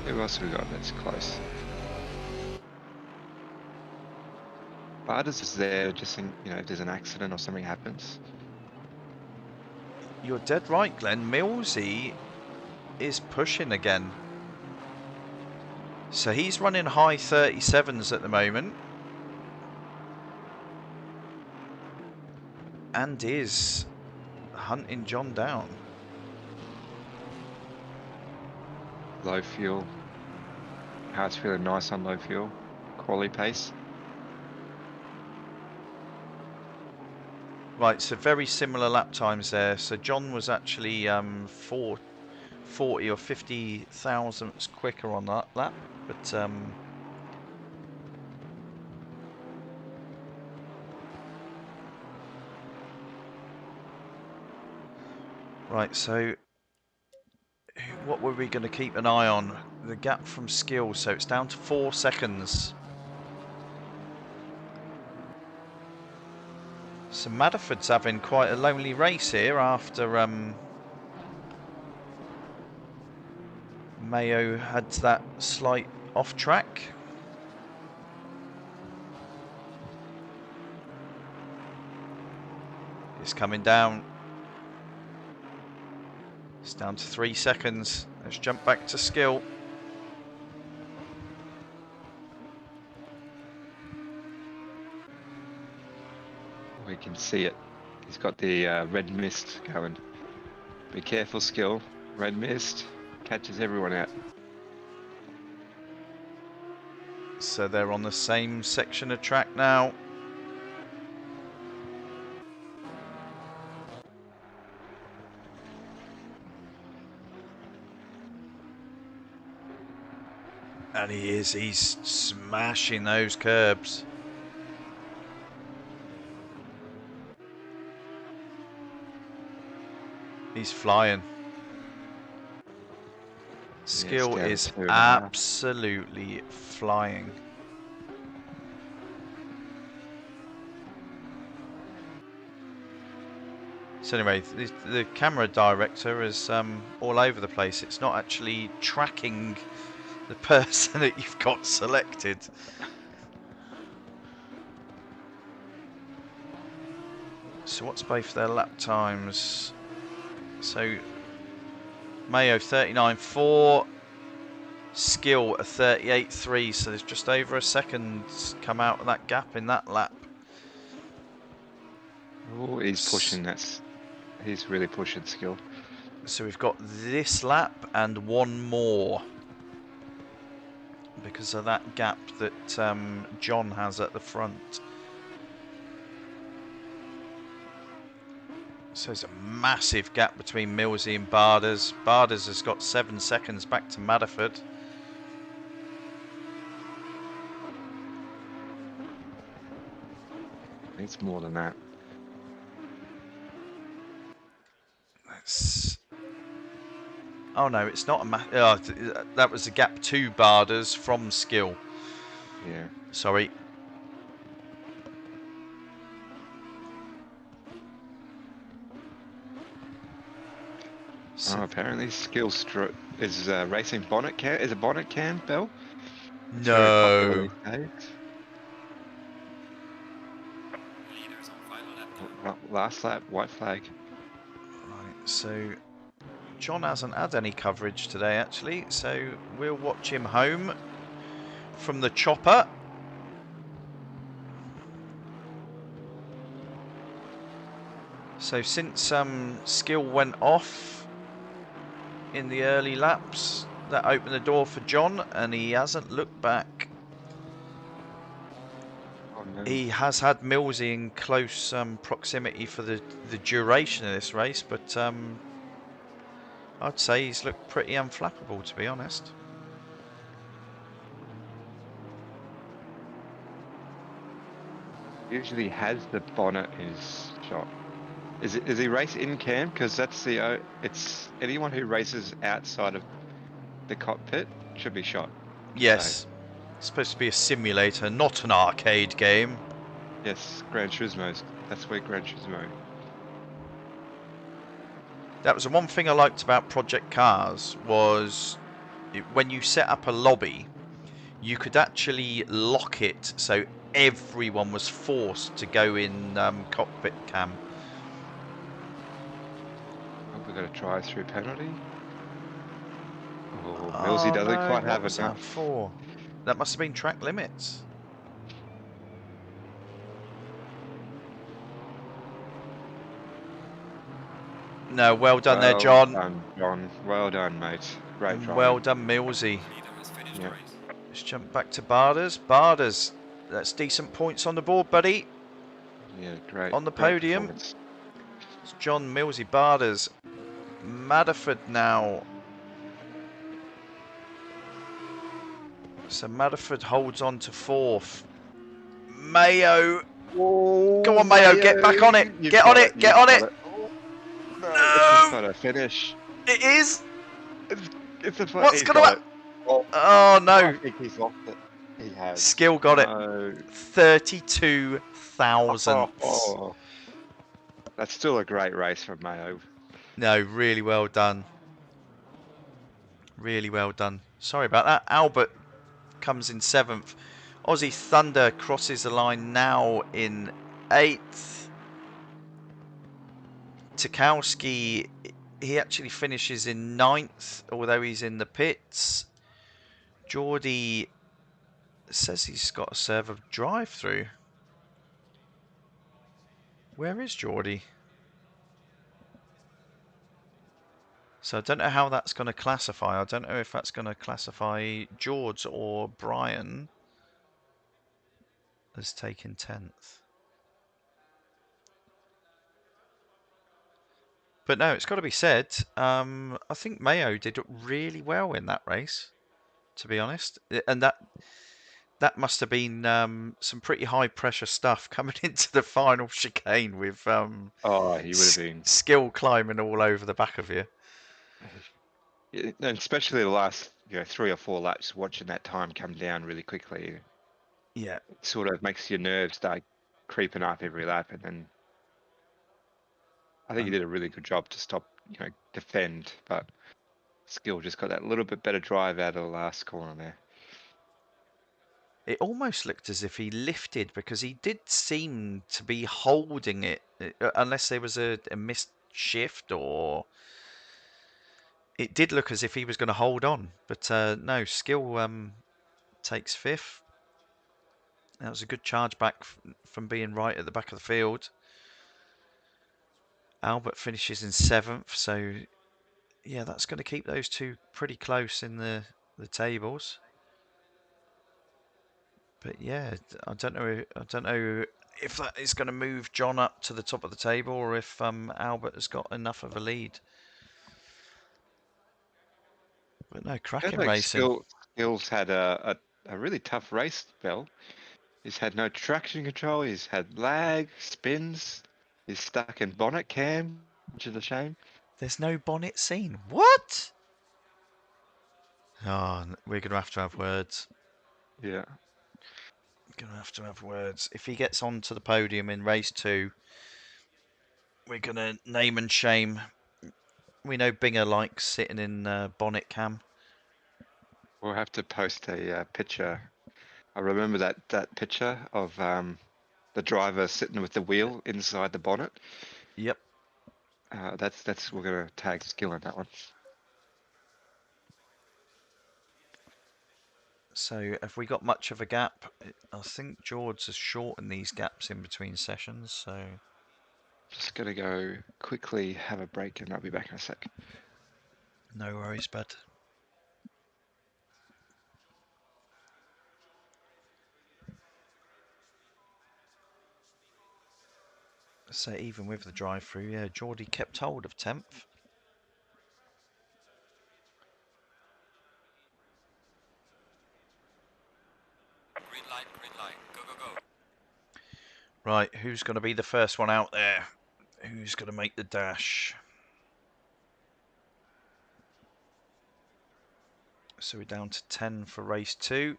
Who else have we got that's close? Bardas is there just in, you know, if there's an accident or something happens. You're dead right, Glenn. Millsy is pushing again. So he's running high 37s at the moment. And is hunting John down. Low fuel. Car's feeling nice on low fuel. Quality pace. Right, so very similar lap times there. So John was actually 40 or 50 thousandths quicker on that lap, but right, so what were we going to keep an eye on? The gap from Skill, so it's down to 4 seconds. So Madaford's having quite a lonely race here after Mayo had that slight off track. It's coming down. It's down to 3 seconds. Let's jump back to Skill. We can see it. He's got the red mist going. Be careful, Skill. Red mist catches everyone out. So they're on the same section of track now. And he's smashing those curbs. He's flying. Skill is absolutely flying. So anyway, the camera director is all over the place. It's not actually tracking the person that you've got selected. So what's both their lap times? So Mayo 39.4, Skill a 38.3, so there's just over a second come out of that gap in that lap. Oh, he's pushing this. He's really pushing Skill. So we've got this lap and one more because of that gap that John has at the front. So there's a massive gap between Millsy and Bardas. Bardas has got 7 seconds back to Madaford. It's more than that. That's... Oh no, it's not a that was the gap to Bardas from Skill. Yeah. Sorry. Oh, apparently Skill is racing bonnet cam. Is a bonnet cam, Bell? It's no. very popular these days. Leaders on final lap. Last lap, white flag. Right, so John hasn't had any coverage today actually, so we'll watch him home from the chopper. So since Skill went off in the early laps, that opened the door for John, and he hasn't looked back. Oh no. He has had Millsy in close proximity for the duration of this race, but I'd say he's looked pretty unflappable, to be honest. Usually has the bonnet in his shot. Is he race in cam? Because that's it's anyone who races outside of the cockpit should be shot. Yes. It's supposed to be a simulator, not an arcade game. Yes, Gran Turismo. That's where Gran Turismo. That was the one thing I liked about Project Cars was when you set up a lobby, you could actually lock it so everyone was forced to go in cockpit cam. Oh, we got a drive-through penalty. Oh, Millsy doesn't no, quite what have was that enough. for? That must have been track limits. No, well done there, John. Well done, John. Well done, mate. Great And driving. well done, Millsy. Leader has finished Yeah. the race. Let's jump back to Barders. Barders, that's decent points on the board, buddy. Yeah, great. On the great podium. performance. It's John, Millsy, Barders. Madderford now. So Madderford holds on to fourth. Mayo. Oh, Go on, Mayo, get back on it. You've Get got on it, get on it. Oh, no, No! it's just not a finish. It is. It's a What's he's gonna got happen? it. Oh, Oh, I no. think he's lost it. He has. Skill got it. No. 32,000. Oh. That's still a great race from Mayo. No, really well done. Really well done. Sorry about that. Albert comes in 7th. Aussie Thunder crosses the line now in 8th. Tukowski, he actually finishes in 9th, although he's in the pits. Geordie says he's got a server drive-through. Where is Geordie? So I don't know how that's going to classify. I don't know if that's going to classify George or Brian as taking 10th. But no, it's got to be said, I think Mayo did really well in that race, to be honest. And that must have been some pretty high pressure stuff coming into the final chicane with Oh, he would have been. Skill climbing all over the back of you. And especially the last 3 or 4 laps, watching that time come down really quickly. Yeah. It sort of makes your nerves start creeping up every lap, and then I think he did a really good job to stop, defend, but Skill just got that little bit better drive out of the last corner there. It almost looked as if he lifted because he did seem to be holding it, unless there was a missed shift, or it did look as if he was going to hold on. But no, Skill takes 5th. That was a good charge back from being right at the back of the field. Albert finishes in 7th, so yeah, that's going to keep those two pretty close in the tables. But yeah, I don't know if that is going to move John up to the top of the table, or if Albert has got enough of a lead. But no, cracking racing. Skill's had a really tough race, Phil. He's had no traction control. He's had lag, spins. He's stuck in bonnet cam, which is a shame. There's no bonnet scene. What? Oh, we're going to have words. Yeah. Going to have words. If he gets onto the podium in race 2, we're going to name and shame. We know Binger likes sitting in bonnet cam. We'll have to post a picture. I remember that picture of the driver sitting with the wheel inside the bonnet. Yep. That's we're gonna tag Skill in that one. So have we got much of a gap? I think George has shortened these gaps in between sessions. So Just gonna go quickly have a break and I'll be back in a sec. No worries, bud. So even with the drive-through, yeah, Geordie kept hold of 10th. Green light, go, go, go. Right, who's going to be the first one out there? Who's going to make the dash? So we're down to 10 for race 2.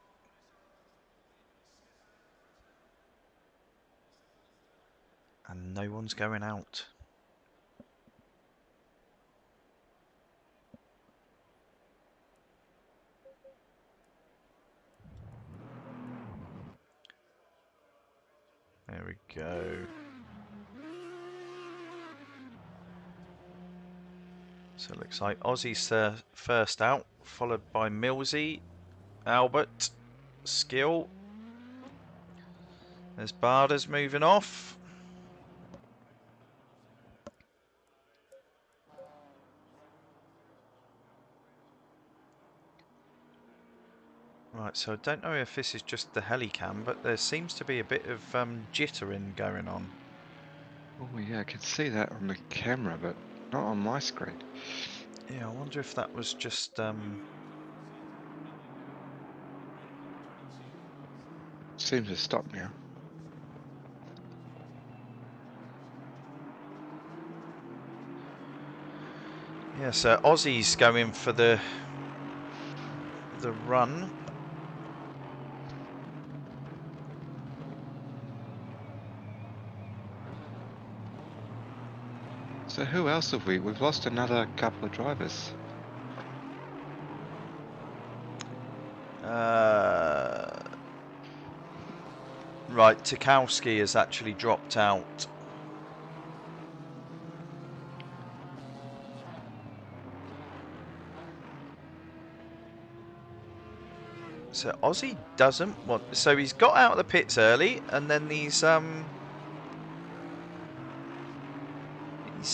And no one's going out. There we go. So it looks like Aussie's first out, followed by Millsy, Albert, Skill. There's Barders moving off. Right, so I don't know if this is just the helicam, but there seems to be a bit of jittering going on. Oh yeah, I can see that on the camera, but not on my screen. Yeah, I wonder if that was just... Seems to stop now. Yeah, so Aussie's going for the run. So who else have we? We've lost another couple of drivers. Right, Tarkowski has actually dropped out. So Aussie doesn't want... So he's got out of the pits early, and then he's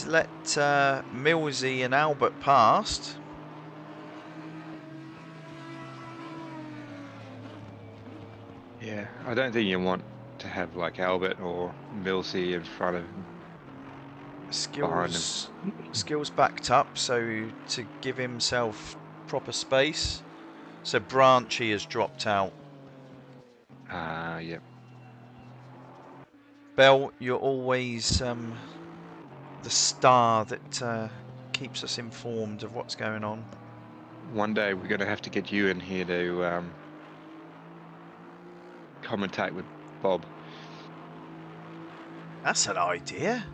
let Millsy and Albert past. Yeah, I don't think you want to have like Albert or Millsy in front of him. Skills backed up, so to give himself proper space. So Branchy has dropped out. Yep. Bell, you're always the star that keeps us informed of what's going on. One day we're going to have to get you in here to commentate with Bob. That's an idea.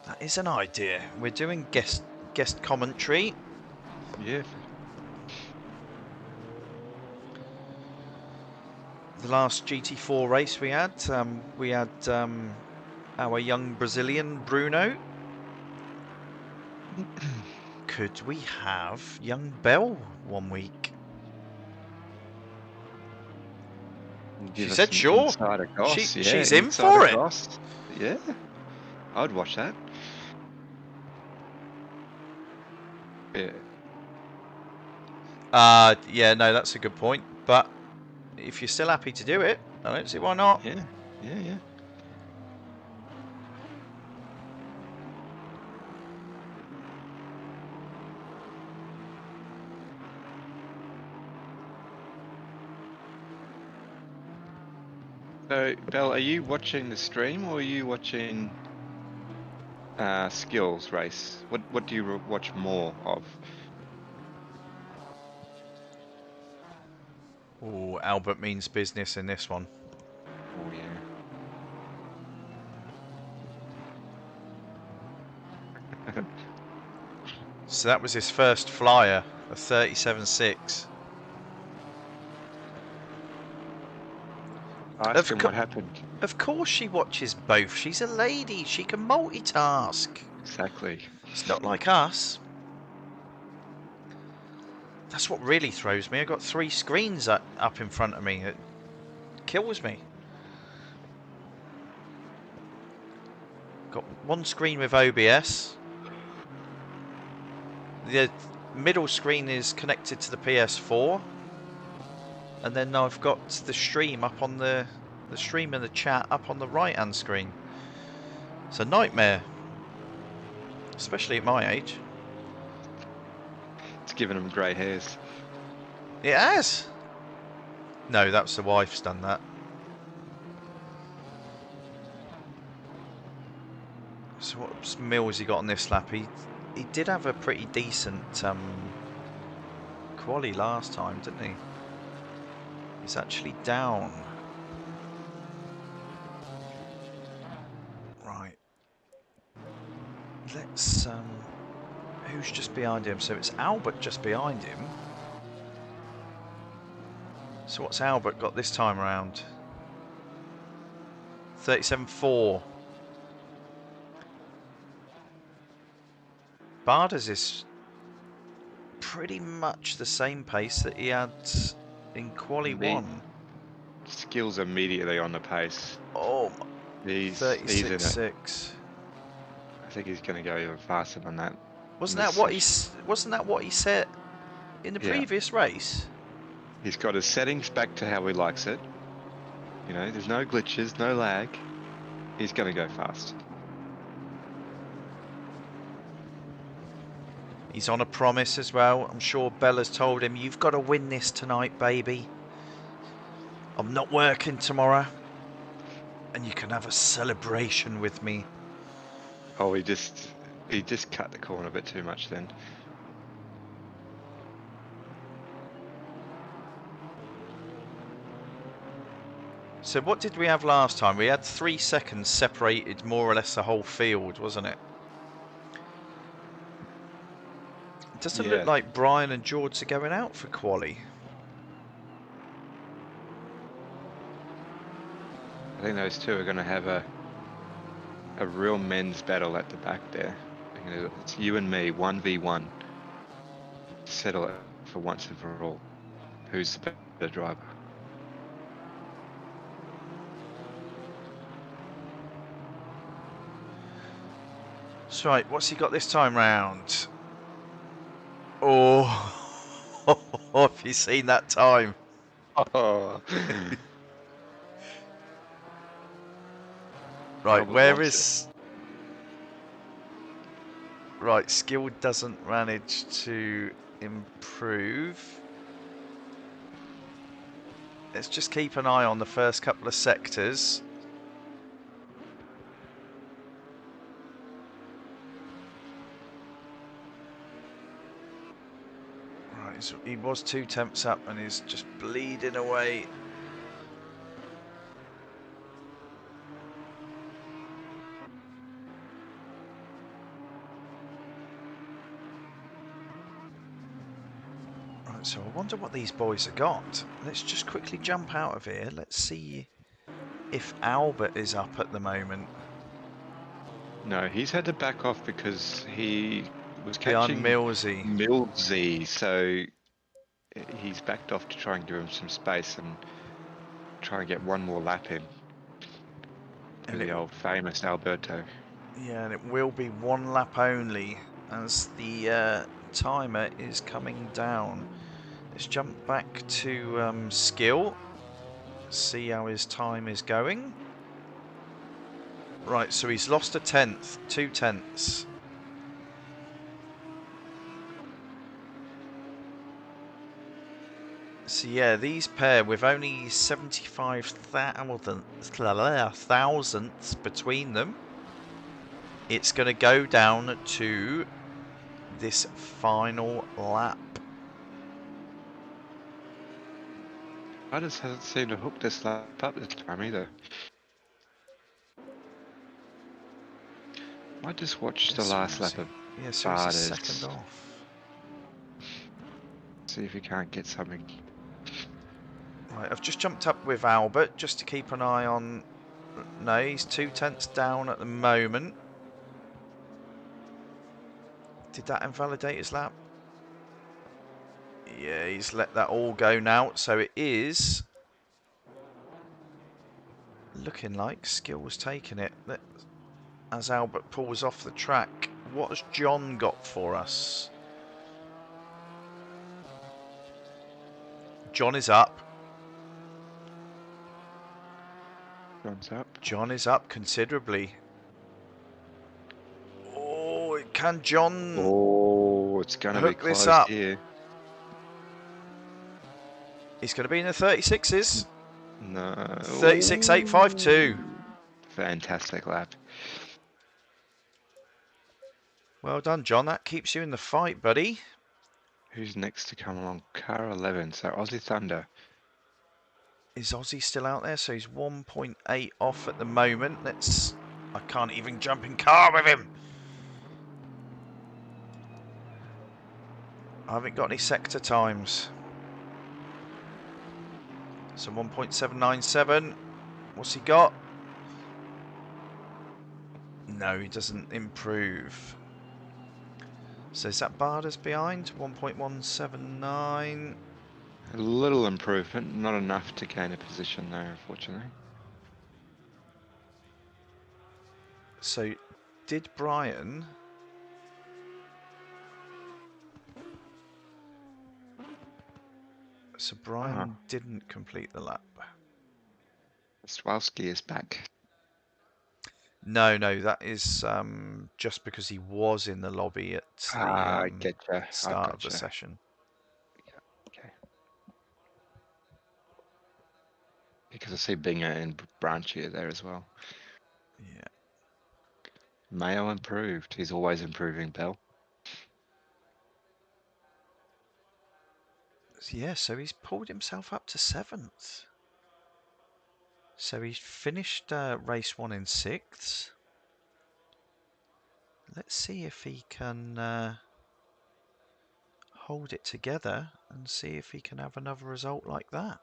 That is an idea. We're doing guest commentary. Yeah. The last GT4 race we had our young Brazilian Bruno. Could we have young Bell one week? She said sure. She's in for it. Yeah, I'd watch that. Yeah. Yeah, no, that's a good point. But if you're still happy to do it, I don't see why not. Yeah. So, Belle, are you watching the stream or are you watching Skills race? What do you watch more of? Oh, Albert means business in this one. Oh yeah. So that was his first flyer, a 37.6. Ask him what happened. Of course she watches both. She's a lady. She can multitask. Exactly. It's not like us. That's what really throws me. I've got 3 screens up in front of me. kills me. Got one screen with OBS. The middle screen is connected to the PS4. And then I've got the stream up on the stream and the chat up on the right hand screen. It's a nightmare. Especially at my age. It's giving him grey hairs. It has. No, that's the wife's done that. So what mills he got on this lap? He did have a pretty decent quali last time, didn't he? He's actually down. Right. Let's who's just behind him? So it's Albert just behind him. So what's Albert got this time around? 37.4. Barders is pretty much the same pace that he had in Quali 1. Skills immediately on the pace. Oh, he's in it. 36.6. I think he's going to go even faster than that. Wasn't that what he said in the previous race? He's got his settings back to how he likes it. You know, there's no glitches, no lag. He's going to go fast. He's on a promise as well. I'm sure Bella's told him, you've got to win this tonight, baby. I'm not working tomorrow. And you can have a celebration with me. Oh, he just cut the corner a bit too much then. So what did we have last time? We had 3 seconds separated more or less the whole field, wasn't it? It doesn't look like Brian and George are going out for quali. I think those two are going to have a real men's battle at the back there. It's you and me, 1v1. Settle it for once and for all. Who's the better driver? That's right, what's he got this time round? Oh, have you seen that time? Oh. Right, where is... Right, skill doesn't manage to improve. Let's just keep an eye on the first couple of sectors. Right, so he was 2 temps up and he's just bleeding away. So I wonder what these boys have got. Let's just quickly jump out of here. Let's see if Albert is up at the moment. No, he's had to back off because he was Behind catching Millsy. So he's backed off to try and give him some space and try and get one more lap in. And the old famous Alberto. Yeah, and it will be 1 lap only as the timer is coming down. Let's jump back to skill, see how his time is going. Right, so he's lost a 10th, 2 tenths. So yeah, these pair with only 75 thousandths between them, it's going to go down to this final lap. I just hasn't seemed to hook this lap up this time either. I just watched the last lap of yeah, so it's a second off. See if he can't get something. Right, I've just jumped up with Albert just to keep an eye on. No, he's 2 tenths down at the moment. Did that invalidate his lap? Yeah, he's let that all go now. So it is Looking like Skill's taking it. As Albert pulls off the track, what has John got for us? John is up. John's up. John is up considerably. Oh, can John Oh, it's going to be hook this close up? here. He's going to be in the 36s. No. 36.852. Fantastic lap. Well done, John. That keeps you in the fight, buddy. Who's next to come along? Car 11. So Aussie Thunder. Is Aussie still out there? So he's 1.8 off at the moment. I can't even jump in car with him. I haven't got any sector times. So 1.797. What's he got? No, he doesn't improve. So is that Bardas behind? 1.179. A little improvement, not enough to gain a position there, unfortunately. So did Brian... So Brian didn't complete the lap. Swalski is back. No, that is just because he was in the lobby at the I getcha. start of the session. Okay. Because I see Binger and Branchier there as well. Yeah. Mayo improved. He's always improving, Bell. Yeah, so he's pulled himself up to 7th. So he's finished race 1 in 6th. Let's see if he can hold it together and see if he can have another result like that.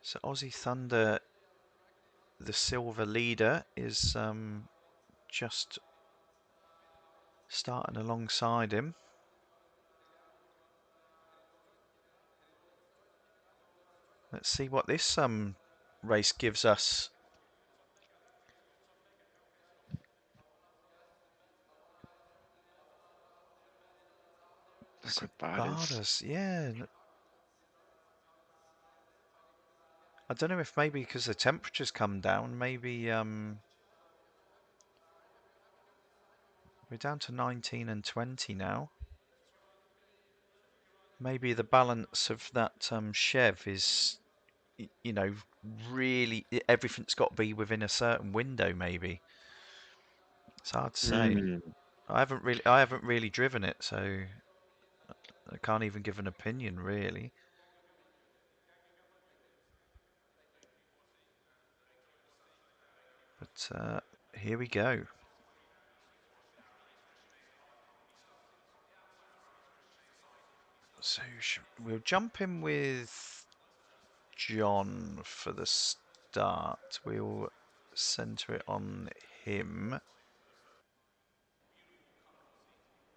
So Aussie Thunder, the silver leader, is just starting alongside him. Let's see what this race gives us. Look what Bardas, yeah. I don't know if maybe because the temperature's come down, maybe we're down to 19 and 20 now. Maybe the balance of that Chev is, you know, really everything's got to be within a certain window. Maybe it's hard to say. I haven't really driven it, so I can't even give an opinion really. But here we go. So we'll jump in with John for the start. We'll center it on him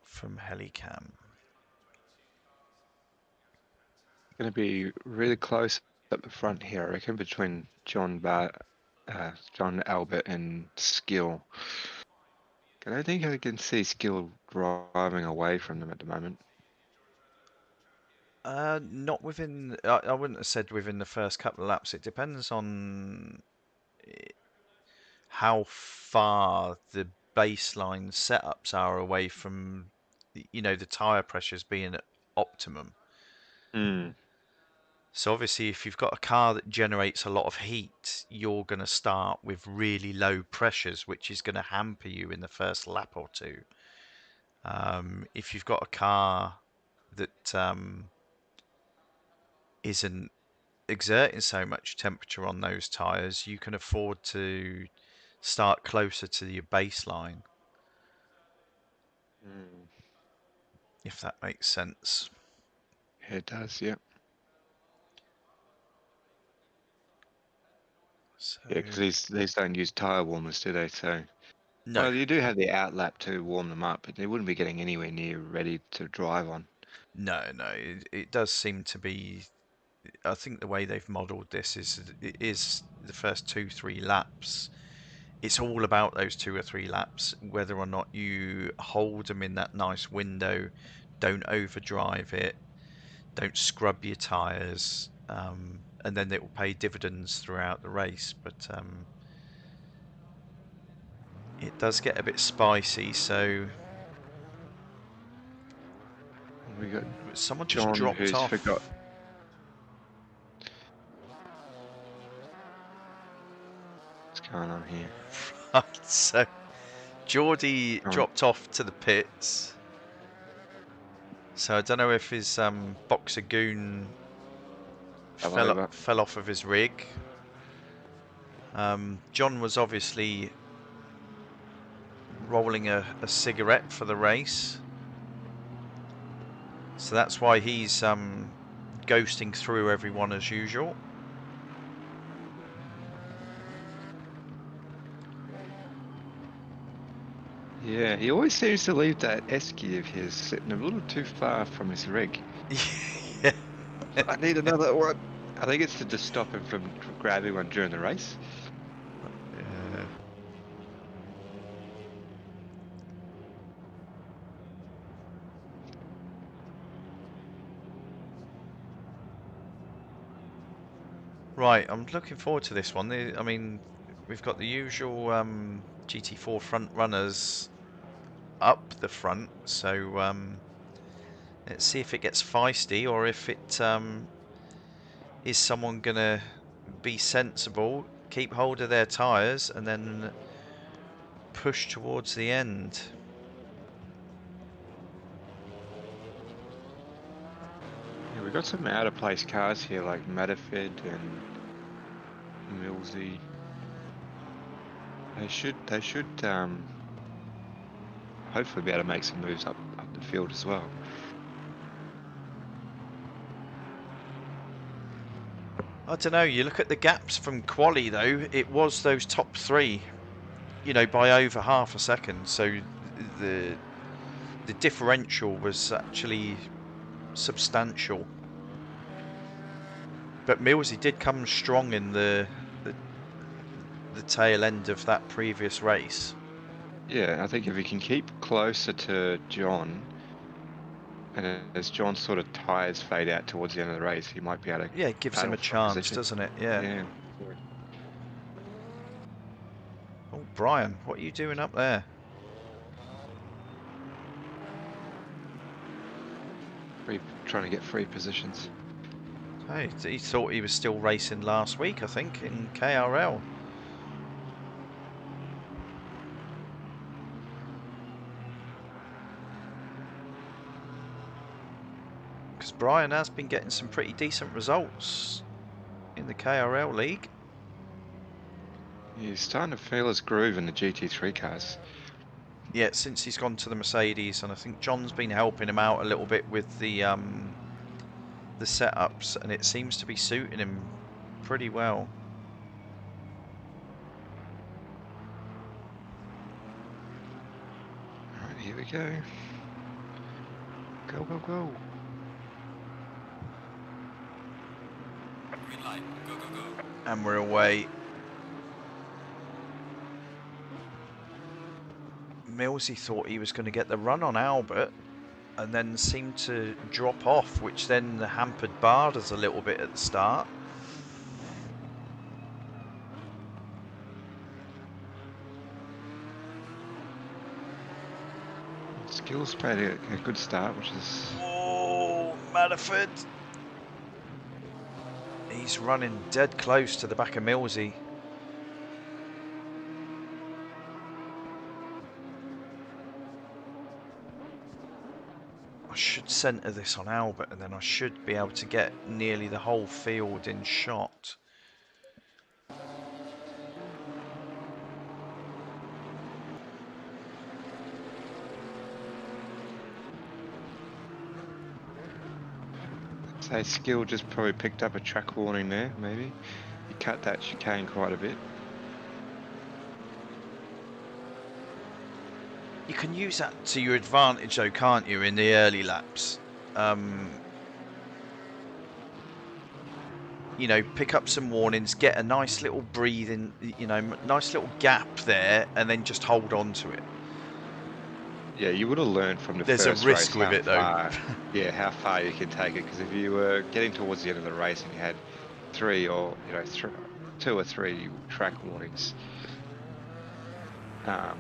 from Helicam. Going to be really close up the front here, I reckon, between John Albert and Skill. I don't think I can see Skill driving away from them at the moment. Not within. I wouldn't have said within the first couple of laps. It depends on how far the baseline setups are away from, you know, the tire pressures being at optimum. So obviously, if you've got a car that generates a lot of heat, you're going to start with really low pressures, which is going to hamper you in the first lap or two. If you've got a car that isn't exerting so much temperature on those tyres, you can afford to start closer to your baseline. If that makes sense. It does, yeah. So, yeah, because these don't use tyre warmers, do they? So, no. Well, you do have the outlap to warm them up, but they wouldn't be getting anywhere near ready to drive on. No, it does seem to be I think the way they've modelled this is it is the first 2-3 laps. It's all about those 2 or 3 laps, whether or not you hold them in that nice window, don't overdrive it, don't scrub your tyres, and then it will pay dividends throughout the race. But it does get a bit spicy, so We got someone just John, dropped who's off. forgot. What's going on here? Right, so Geordie Oh. dropped off to the pits. So I don't know if his boxer goon fell off of his rig. John was obviously rolling a cigarette for the race. So that's why he's ghosting through everyone as usual. Yeah, he always seems to leave that esky of his sitting a little too far from his rig. Yeah. I need another one. I think it's to just stop him from grabbing one during the race. Yeah. Right, I'm looking forward to this one. I mean, we've got the usual GT4 front runners up the front, so let's see if it gets feisty or if it is someone gonna be sensible, keep hold of their tyres, and then push towards the end. Yeah, we've got some out of place cars here like Matterford and Millsy. They should hopefully be able to make some moves up the field as well. I don't know, you look at the gaps from quali though, it was those top 3, you know, by over half a second, so the differential was actually substantial. But Millsy did come strong in the tail end of that previous race. Yeah, I think if he can keep closer to John, and as John's sort of tyres fade out towards the end of the race, he might be able to. Yeah, it gives him a chance, doesn't it? Yeah. Oh, Brian, what are you doing up there? Trying to get free positions. Hey, he thought he was still racing last week, I think, in KRL. Because Brian has been getting some pretty decent results in the KRL league. He's starting to feel his groove in the GT3 cars. Yeah, since he's gone to the Mercedes, and I think John's been helping him out a little bit with the setups, and it seems to be suiting him pretty well. Alright, here we go. Go, go, go. Green light. Go, go, go. And we're away. Millsy thought he was going to get the run on Albert and then seemed to drop off, which then hampered Barders a little bit at the start. Skills made a good start, which is... Oh, Matterford. He's running dead close to the back of Millsy. I should centre this on Albert, and then I should be able to get nearly the whole field in shot. So Skill just probably picked up a track warning there, maybe. He cut that chicane quite a bit. You can use that to your advantage though, can't you, in the early laps? you know, pick up some warnings, get a nice little breathing, you know, nice little gap there, and then just hold on to it. Yeah, you would have learned from the There's a first risk race with it, though. yeah, how far you can take it. Because if you were getting towards the end of the race and you had 3 or 2 or 3 track warnings, yeah,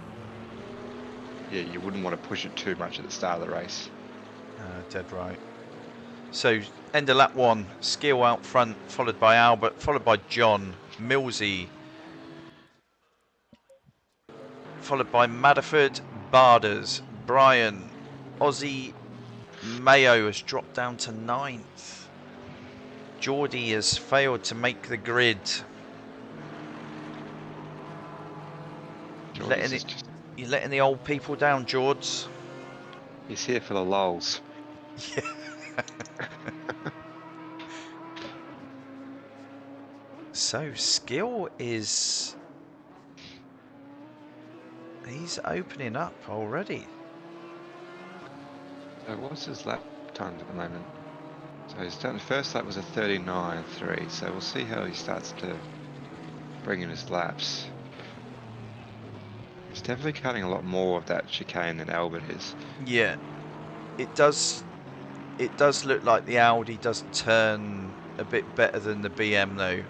you wouldn't want to push it too much at the start of the race. Dead right. So end of lap 1, Skill out front, followed by Albert, followed by John, Millsy, followed by Madaford, Barders, Brian, Aussie, Mayo has dropped down to 9th. Geordie has failed to make the grid. You're letting the old people down, George. He's here for the lulz. Yeah. So Skill is... he's opening up already. So what's his lap time at the moment? So he's done, the first lap was a 39.3, so we'll see how he starts to bring in his laps. He's definitely cutting a lot more of that chicane than Albert is. Yeah, it does look like the Audi doesn't turn a bit better than the BM though.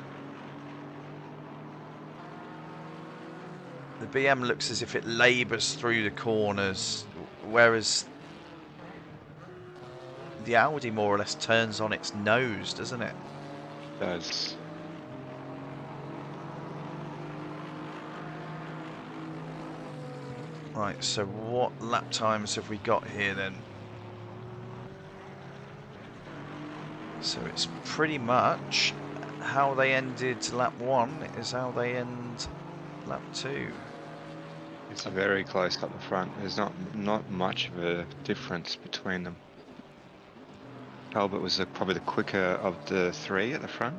The BM looks as if it labours through the corners, whereas the Audi more or less turns on its nose, doesn't it? It does. Right, so what lap times have we got here then? So it's pretty much how they ended lap 1 is how they end lap 2. It's very close up the front. There's not much of a difference between them. Albert was probably the quicker of the 3 at the front,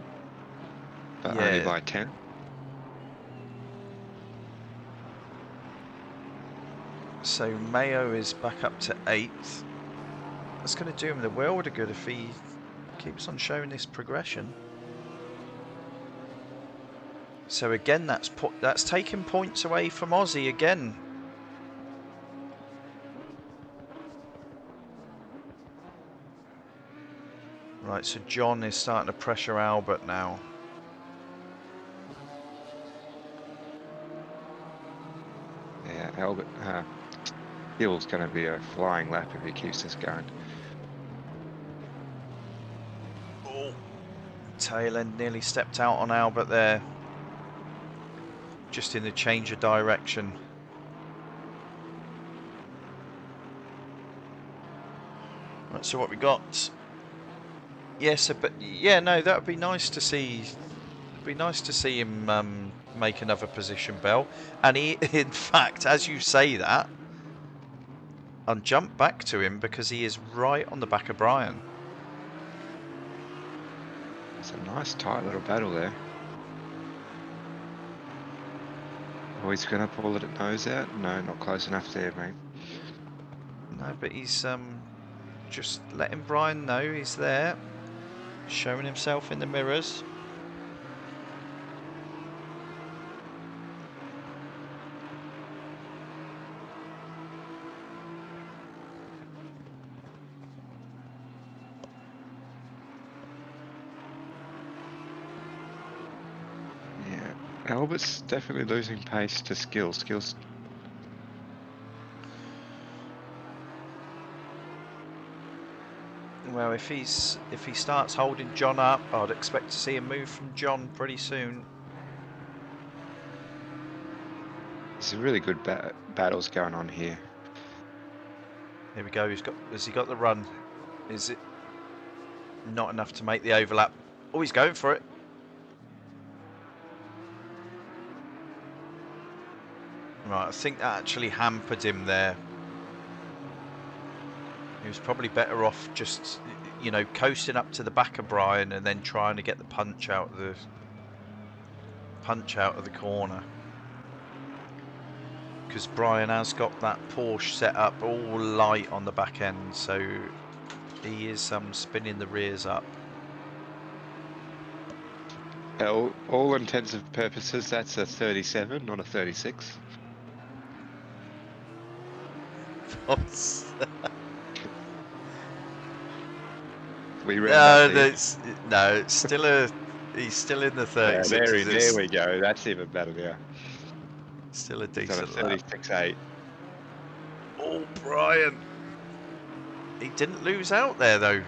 but only by 10. So Mayo is back up to 8th. That's going to do him the world of good if he keeps on showing this progression. So again, that's taking points away from Aussie again. Right, so John is starting to pressure Albert now. Yeah, Albert, Hill's going to be a flying lap if he keeps this going. Oh, tail end nearly stepped out on Albert there. Just in the change of direction. Right, so what we got? Yes, but yeah, no, that would be nice to see. It'd be nice to see him make another position, Bell. And he, in fact, as you say that, I'll jump back to him because he is right on the back of Brian. It's a nice tight little battle there. Oh, he's going to pull it at nose out? No, not close enough there, mate. No, but he's just letting Brian know he's there, showing himself in the mirrors. Albert's definitely losing pace to Skills. Well, if he starts holding John up, I'd expect to see him move from John pretty soon. There's a really good battles going on here. Here we go. Has he got the run? Is it not enough to make the overlap? Oh, he's going for it. Right, I think that actually hampered him there. He was probably better off just, you know, coasting up to the back of Brian and then trying to get the punch out of the corner. Because Brian has got that Porsche set up all light on the back end, so he is spinning the rears up. All intents and purposes, that's a 37, not a 36. We round No, up there. it's still he's still in the Yeah, 36s. there It's we go. That's even better now. still a He's on a decent lap. 36.8. Oh, Brian. He didn't lose out there, though.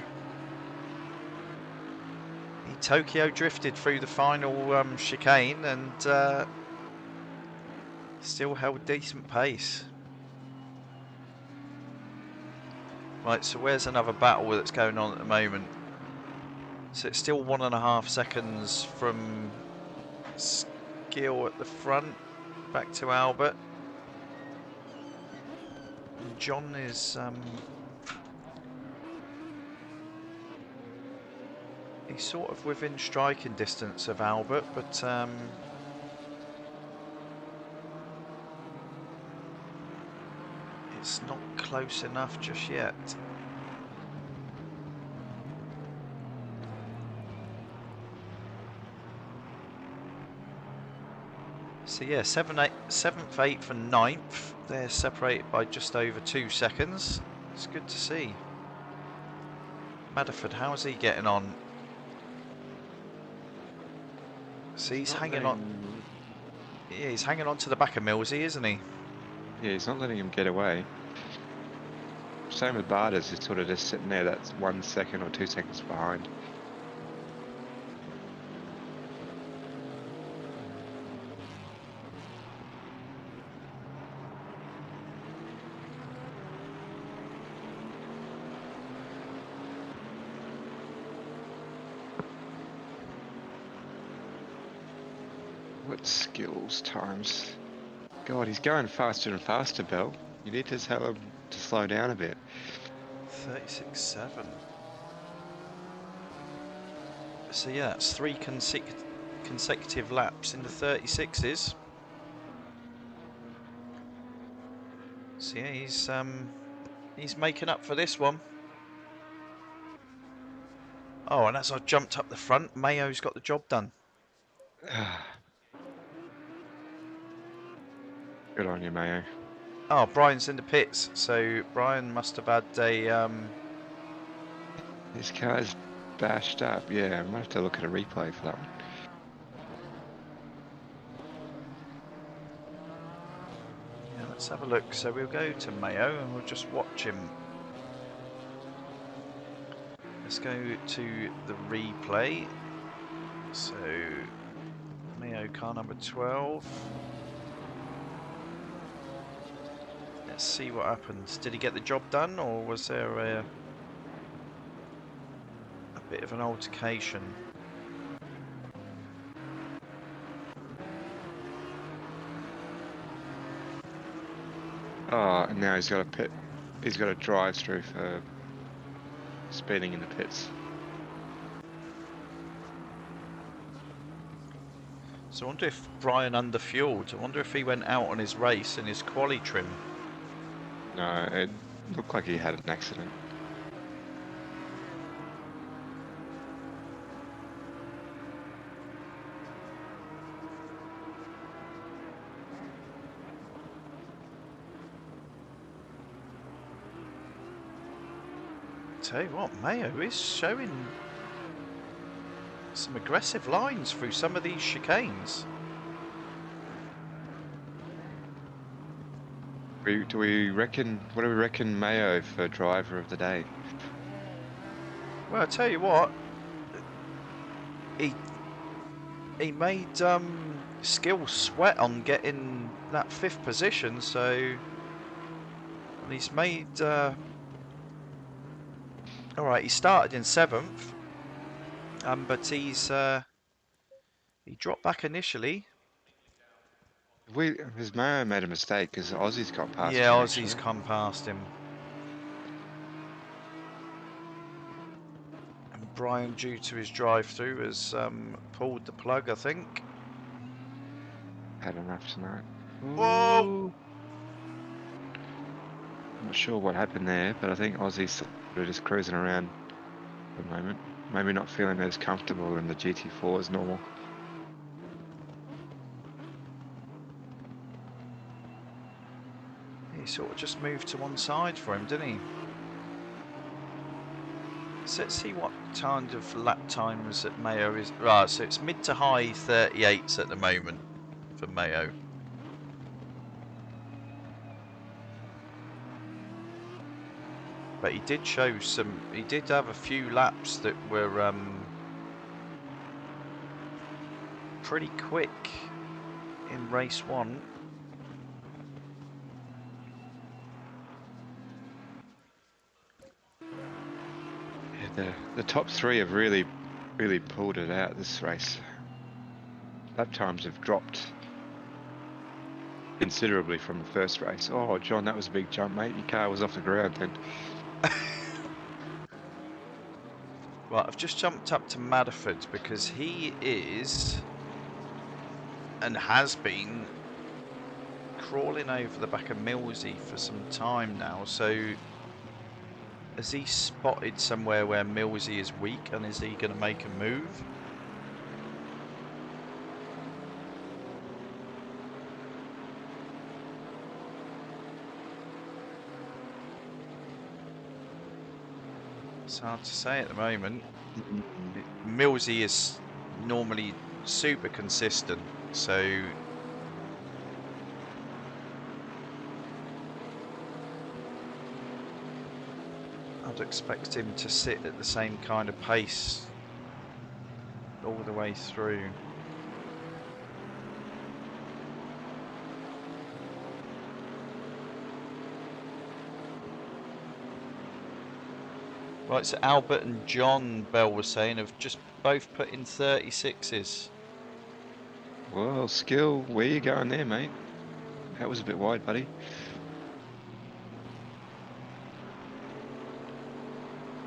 He Tokyo drifted through the final chicane and still held decent pace. Right, so where's another battle that's going on at the moment? So it's still 1.5 seconds from Skill at the front, back to Albert. And John is he's sort of within striking distance of Albert, but it's not close enough just yet. So yeah, 7th, 8th and 9th, they're separated by just over 2 seconds. It's good to see. Madaford, how's he getting on? So he's hanging on. Yeah, he's hanging on to the back of Millsy, isn't he? Yeah, he's not letting him get away. Same with Barters, he's sort of just sitting there, that's 1 second or 2 seconds behind. What skills times? God, he's going faster and faster, Bell. You need to tell him to slow down a bit. 36.7. So yeah, that's 3 consecutive laps in the 36s. So yeah, he's making up for this one. Oh, and as I jumped up the front, Mayo's got the job done. Good on you, Mayo. Oh, Brian's in the pits, so Brian must have had a This car's bashed up. Yeah, I might have to look at a replay for that one. yeah, let's have a look. So we'll go to Mayo and we'll just watch him. Let's go to the replay. So Mayo car number 12. Let's see what happens. Did he get the job done, or was there a bit of an altercation? Oh, and now he's got a pit. He's got a drive through for speeding in the pits. So I wonder if Brian underfueled. I wonder if he went out on his race in his quali trim. No, it looked like he had an accident. Tell you what, Mayo is showing some aggressive lines through some of these chicanes. Do we reckon? What do we reckon Mayo for driver of the day? Well, I tell you what, he made Skill sweat on getting that 5th position. So and he's made. All right, he started in 7th, but he dropped back initially. Has Mayo made a mistake because Aussie's got past him? Yeah, Aussie's actually. come past him. And Brian, due to his drive-through, has pulled the plug, I think. Had enough tonight. Whoa! I'm not sure what happened there, but I think Aussie's sort of just cruising around at the moment. Maybe not feeling as comfortable in the GT4 as normal. sort of just moved to one side for him, didn't he? So let's see what kind of lap times at Mayo is. Right, so it's mid to high 38s at the moment for Mayo. But he did show some. He did have a few laps that were pretty quick in race 1. Yeah, the top 3 have really pulled it out this race. Lap times have dropped considerably from the first race. Oh, John, that was a big jump, mate. Your car was off the ground then. Right, I've just jumped up to Madderford because he is and has been crawling over the back of Millsy for some time now. So has he spotted somewhere where Millsy is weak, and is he going to make a move? It's hard to say at the moment. Millsy is normally super consistent, so I'd expect him to sit at the same kind of pace all the way through. Right, so Albert and John, Bell was saying, have just both put in 36s. Well, Skill, where you going there, mate? That was a bit wide, buddy.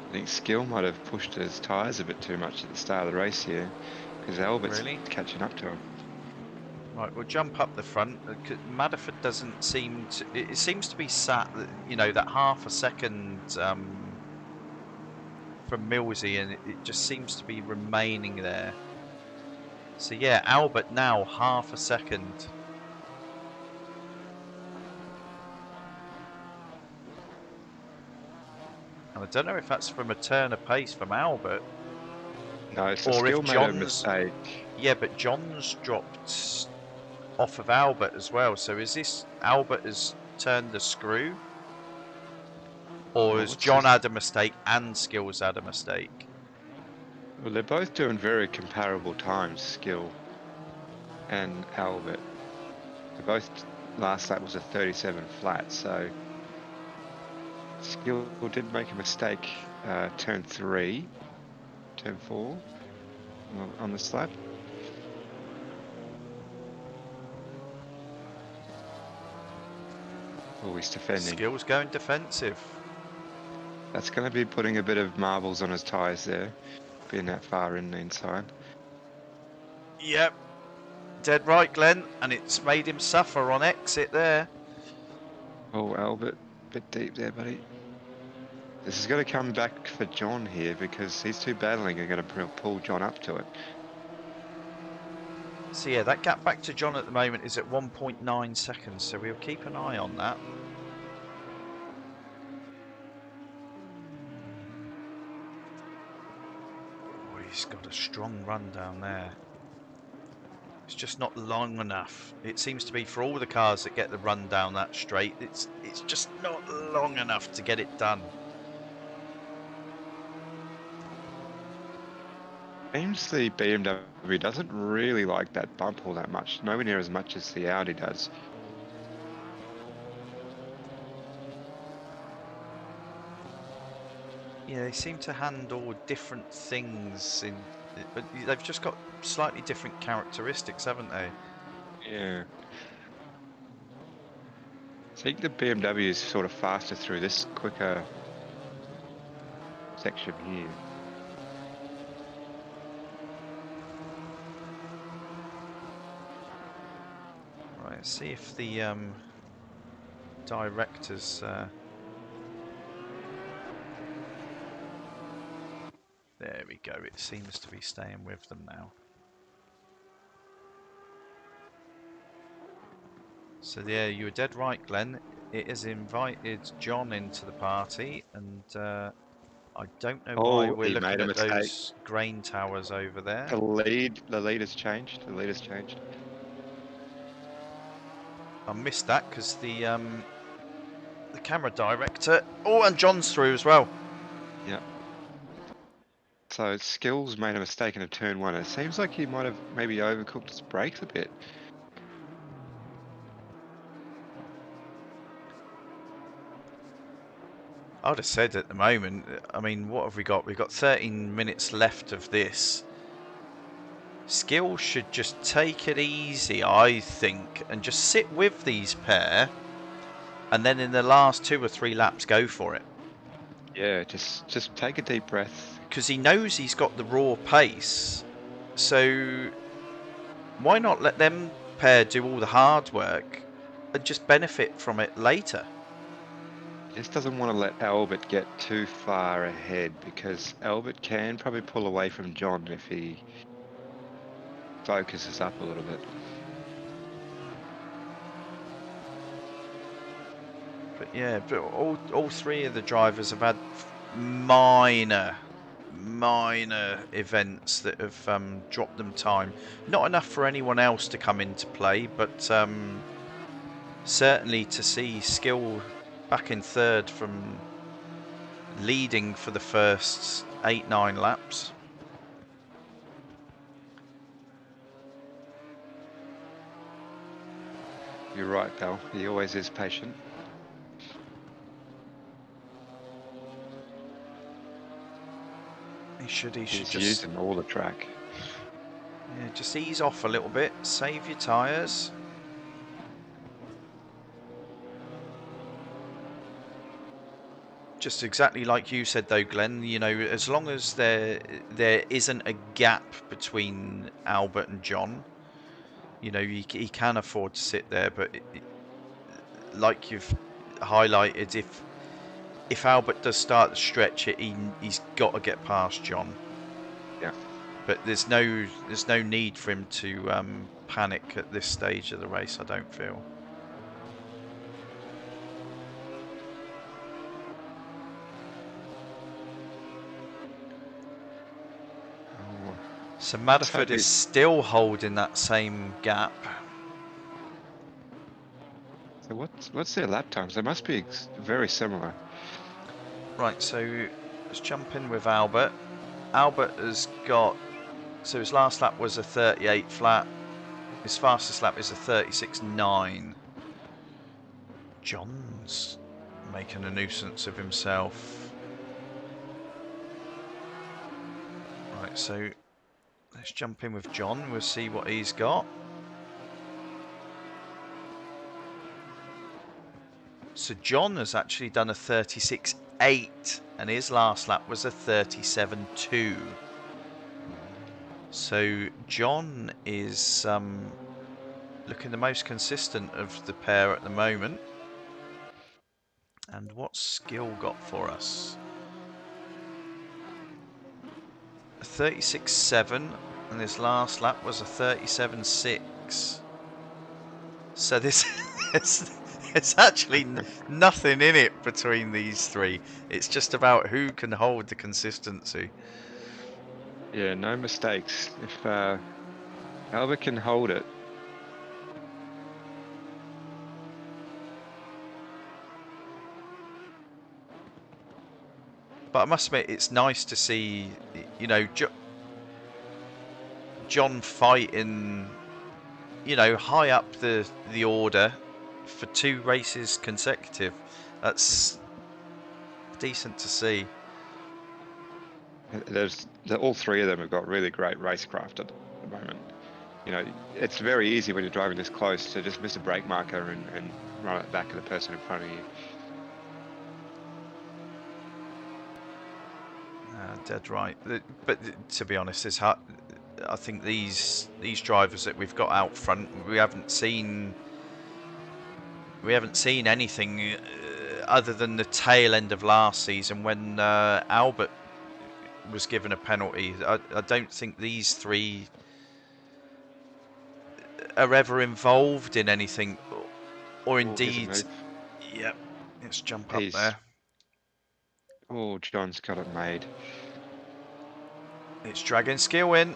I think Skill might have pushed his tyres a bit too much at the start of the race here, because Albert's Really? catching up to him. Right, we'll jump up the front. Madderford doesn't seem to... It seems to be sat, you know, that half a second from Millsy, and it just seems to be remaining there. So yeah, Albert now half a second. And I don't know if that's from a turn of pace from Albert, No, so or Skill if made a John's... mistake. Yeah, but John's dropped off of Albert as well. So is this Albert has turned the screw? Or Well, has what's John this? had a mistake and Skills had a mistake? Well, they're both doing very comparable times, Skill and Albert. They both, last lap was a 37 flat, so Skill did make a mistake turn 3, turn 4 on the lap. Oh, he's defending. Skills going defensive. That's going to be putting a bit of marbles on his tyres there, being that far in the inside. Yep. Dead right, Glenn. And it's made him suffer on exit there. Oh, Albert, a bit deep there, buddy. This is going to come back for John here because these two battling are going to pull John up to it. So yeah, that gap back to John at the moment is at 1.9 seconds. So we'll keep an eye on that. Oh, he's got a strong run down there. It's just not long enough. It seems to be for all the cars that get the run down that straight. It's just not long enough to get it done. Seems the BMW doesn't really like that bump all that much. Nowhere near as much as the Audi does. Yeah, they seem to handle different things but they've just got slightly different characteristics, haven't they? Yeah. I think the BMW is sort of faster through this quicker section here. Right, let's see if the directors there we go, it seems to be staying with them now. So yeah, you were dead right, Glenn. It has invited John into the party, and I don't know why Oh, we're he made looking a at mistake. those grain towers over there. The lead has changed. The lead has changed. I missed that because the camera director. Oh, and John's through as well. Yeah. So Skills made a mistake in a turn 1. It seems like he might have maybe overcooked his brakes a bit. I'd have said at the moment, I mean, what have we got? We've got 13 minutes left of this. Skill should just take it easy, I think, and just sit with these pair, and then in the last 2 or 3 laps go for it. Yeah, just take a deep breath. Because he knows he's got the raw pace, so why not let them pair do all the hard work and just benefit from it later? Just doesn't want to let Albert get too far ahead, because Albert can probably pull away from John if he focuses up a little bit. But yeah, but all 3 of the drivers have had minor events that have dropped them time. Not enough for anyone else to come into play, but certainly to see Skill back in 3rd from leading for the first 8-9 laps. You're right, Bell. He always is patient. He should He's just using all the track. yeah, just ease off a little bit, save your tyres. Just exactly like you said though, Glenn, you know, as long as there isn't a gap between Albert and John, you know, he can afford to sit there, but like you've highlighted, if Albert does start to stretch it, he's got to get past John. Yeah. But there's no need for him to panic at this stage of the race, I don't feel. So Madaford is still holding that same gap. So what's their lap times? They must be very similar. Right, so let's jump in with Albert. Albert has got, so his last lap was a 38 flat. His fastest lap is a 36.9. John's making a nuisance of himself. Right, so let's jump in with John. We'll see what he's got. So John has actually done a 36.8 and his last lap was a 37.2. So John is looking the most consistent of the pair at the moment. And what's Skill got for us? A 36.7 and his last lap was a 37.6. So this there's actually nothing in it between these 3. It's just about who can hold the consistency. Yeah, no mistakes. If Albert can hold it. But I must admit, it's nice to see, you know, John fighting, you know, high up the order for 2 races consecutive. That's decent to see. All 3 of them have got really great racecraft at the moment. You know, it's very easy when you're driving this close to just miss a brake marker and run at the back of the person in front of you. Dead right. But to be honest, it's hard. I think these drivers that we've got out front, we haven't seen anything other than the tail end of last season when Albert was given a penalty. I don't think these 3 are ever involved in anything or Oh, here's a indeed, move. yep, let's jump He's- up there. Oh, John's got it made. It's dragging skill in.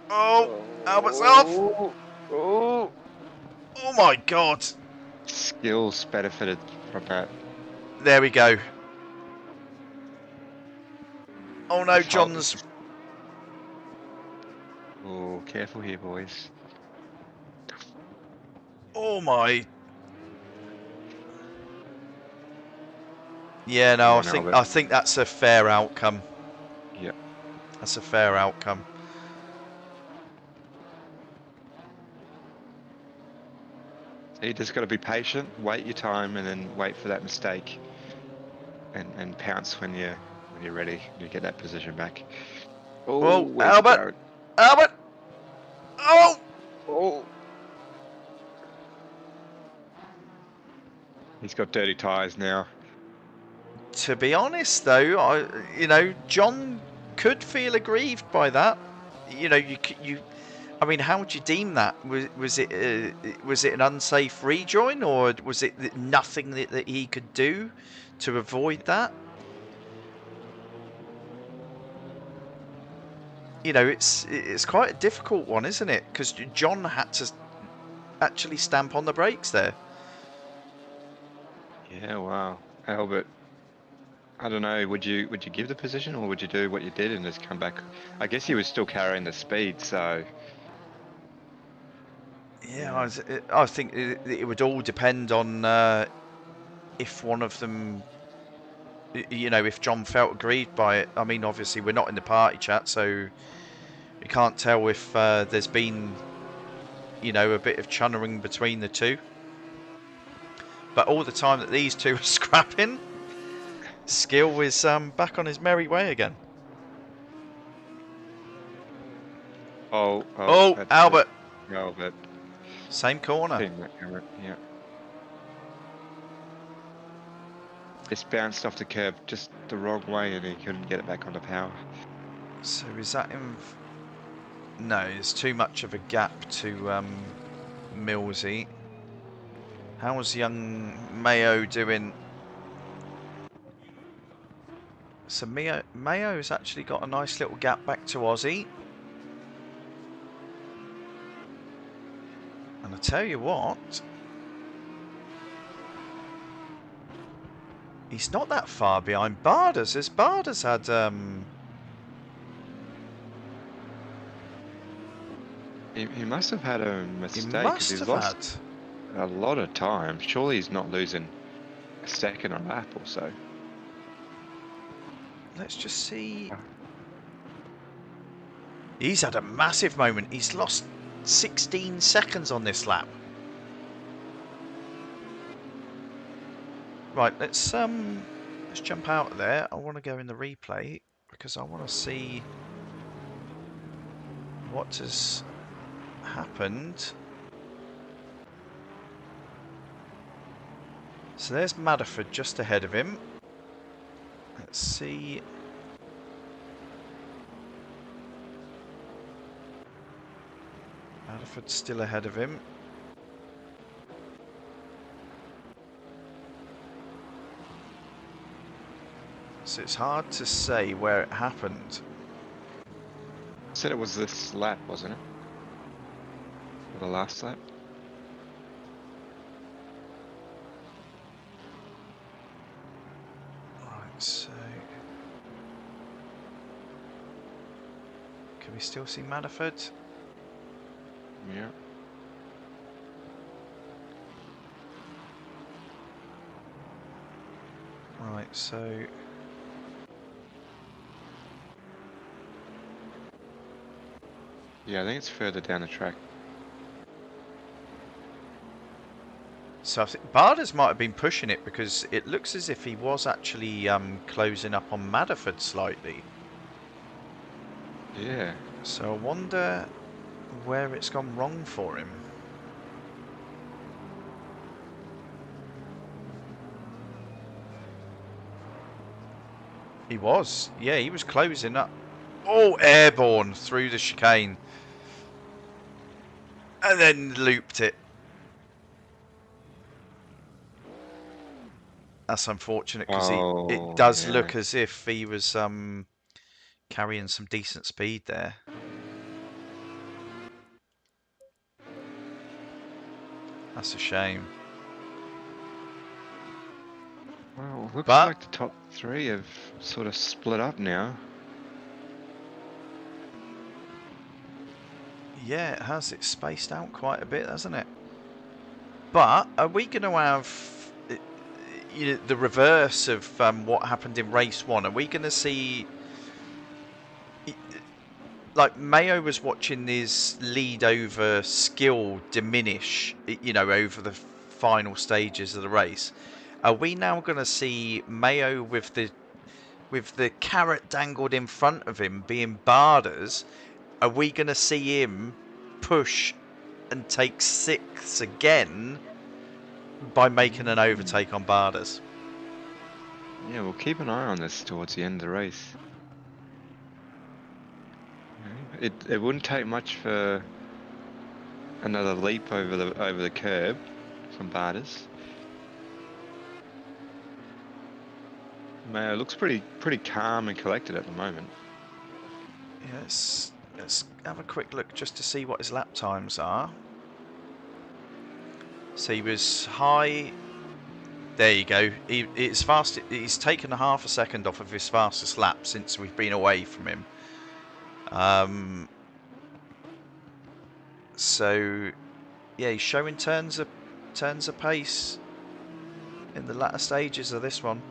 Oh, Albert's off. Oh, Oh my God. skills benefited from that. There we go. Oh no, The fault John's. is- Oh, careful here, boys. Oh my. Yeah, Go no, on, Albert. I think that's a fair outcome. Yep. That's a fair outcome. So you just got to be patient, wait your time, and then wait for that mistake, and pounce when you're ready. You get that position back. Oh, Oh, where's it Albert! going? Albert! Oh! Oh. He's got dirty tyres now. To be honest, though, John could feel aggrieved by that. I mean, how would you deem that? Was it an unsafe rejoin, or was it nothing that he could do to avoid that? It's quite a difficult one, isn't it? Because John had to actually stamp on the brakes there. Yeah, wow. Albert, I don't know, would you give the position, or would you do what you did and just come back? I guess he was still carrying the speed, so... Yeah, I think it would all depend on if one of them, if John felt aggrieved by it. I mean, obviously we're not in the party chat, so we can't tell if there's been, a bit of chunnering between the two. But all the time that these two are scrapping, Skill is back on his merry way again. Oh, Albert. Albert. Same corner. Yeah. It's bounced off the curb just the wrong way, and he couldn't get it back on the power. So is that him? No, there's too much of a gap to Millsy. How's young Mayo doing? So Mayo's actually got a nice little gap back to Aussie. And I tell you what, he's not that far behind Bardas. As Bardas had He must have had a mistake. he must have lost a lot of time. Surely he's not losing a second a lap or so. Let's just see. He's had a massive moment. He's lost 16 seconds on this lap. Right, let's jump out of there. I want to go in the replay because I want to see what has happened. So there's Madderford just ahead of him. Let's see. Madderford's still ahead of him. So it's hard to say where it happened. Said it was this lap, wasn't it? Or the last lap? Right, so can we still see Madderford? Yeah. Right, so Yeah, I think it's further down the track. I think Bardas might have been pushing it because it looks as if he was actually closing up on Madderford slightly. Yeah. So I wonder where it's gone wrong for him. He was. Yeah, he was closing up. Oh, airborne through the chicane. And then looped it. That's unfortunate because Oh, it does yeah. look as if he was carrying some decent speed there. That's a shame. Well, looks But like the top three have sort of split up now. yeah, it has. It's spaced out quite a bit, hasn't it? But are we going to have the reverse of what happened in race 1? Are we going to see, like, Mayo was watching his lead over skill diminish, over the final stages of the race? Are we now going to see Mayo with the carrot dangled in front of him being Barders? Are we going to see him push and take 6th again by making an overtake on Barders? Yeah, we'll keep an eye on this towards the end of the race. It wouldn't take much for another leap over the curb from Barders. Mayo looks pretty calm and collected at the moment. Yes, let's have a quick look just to see what his lap times are. So he was high. There you go. It's fast. He's taken a half a second off of his fastest lap since we've been away from him. So yeah, he's showing turns of pace in the latter stages of this one.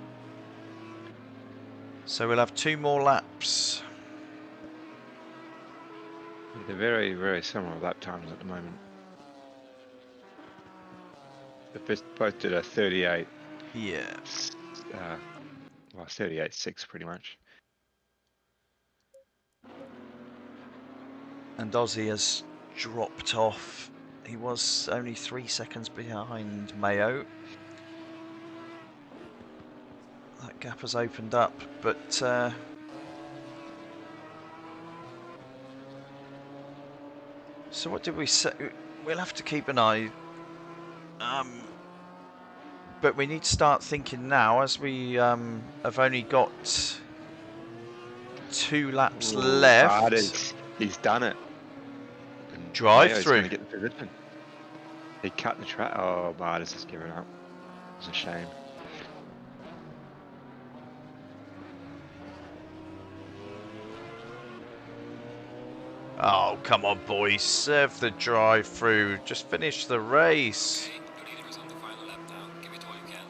So we'll have 2 more laps. They're very similar lap times at the moment. They both did a 38. Yeah. Well, 38.6 pretty much. And Ozzy has dropped off. He was only 3 seconds behind Mayo. That gap has opened up, but so what did we say? We'll have to keep an eye. But we need to start thinking now, as we have only got 2 laps left. Barders, he's done it. And Drive Mayo's through. Gonna get the position. He cut the track. Oh, Barders has given up. It's a shame. Oh, come on, boys. Serve the drive through. Just finish the race. Okay, your leader is on the final lap now. Give it all you can.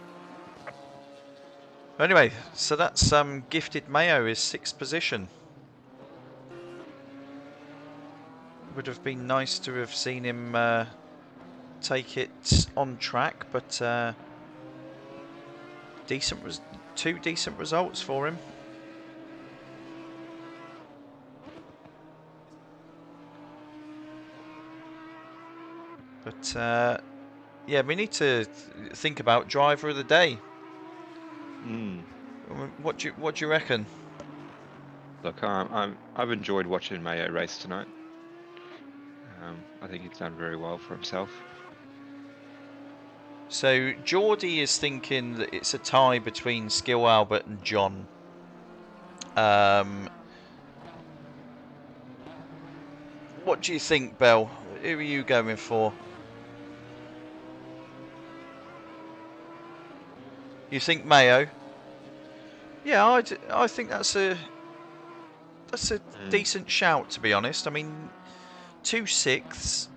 Anyway, so that's gifted Mayo his 6th position. Would have been nice to have seen him take it on track, but 2 decent results for him. But yeah, we need to think about driver of the day. What do you reckon? Look, I've enjoyed watching Mayo race tonight. I think he's done very well for himself. So Geordie is thinking that it's a tie between Skill Albert and John. What do you think, Bell? Who are you going for? You think Mayo? Yeah, I think that's a decent shout, to be honest. I mean, 2 6ths.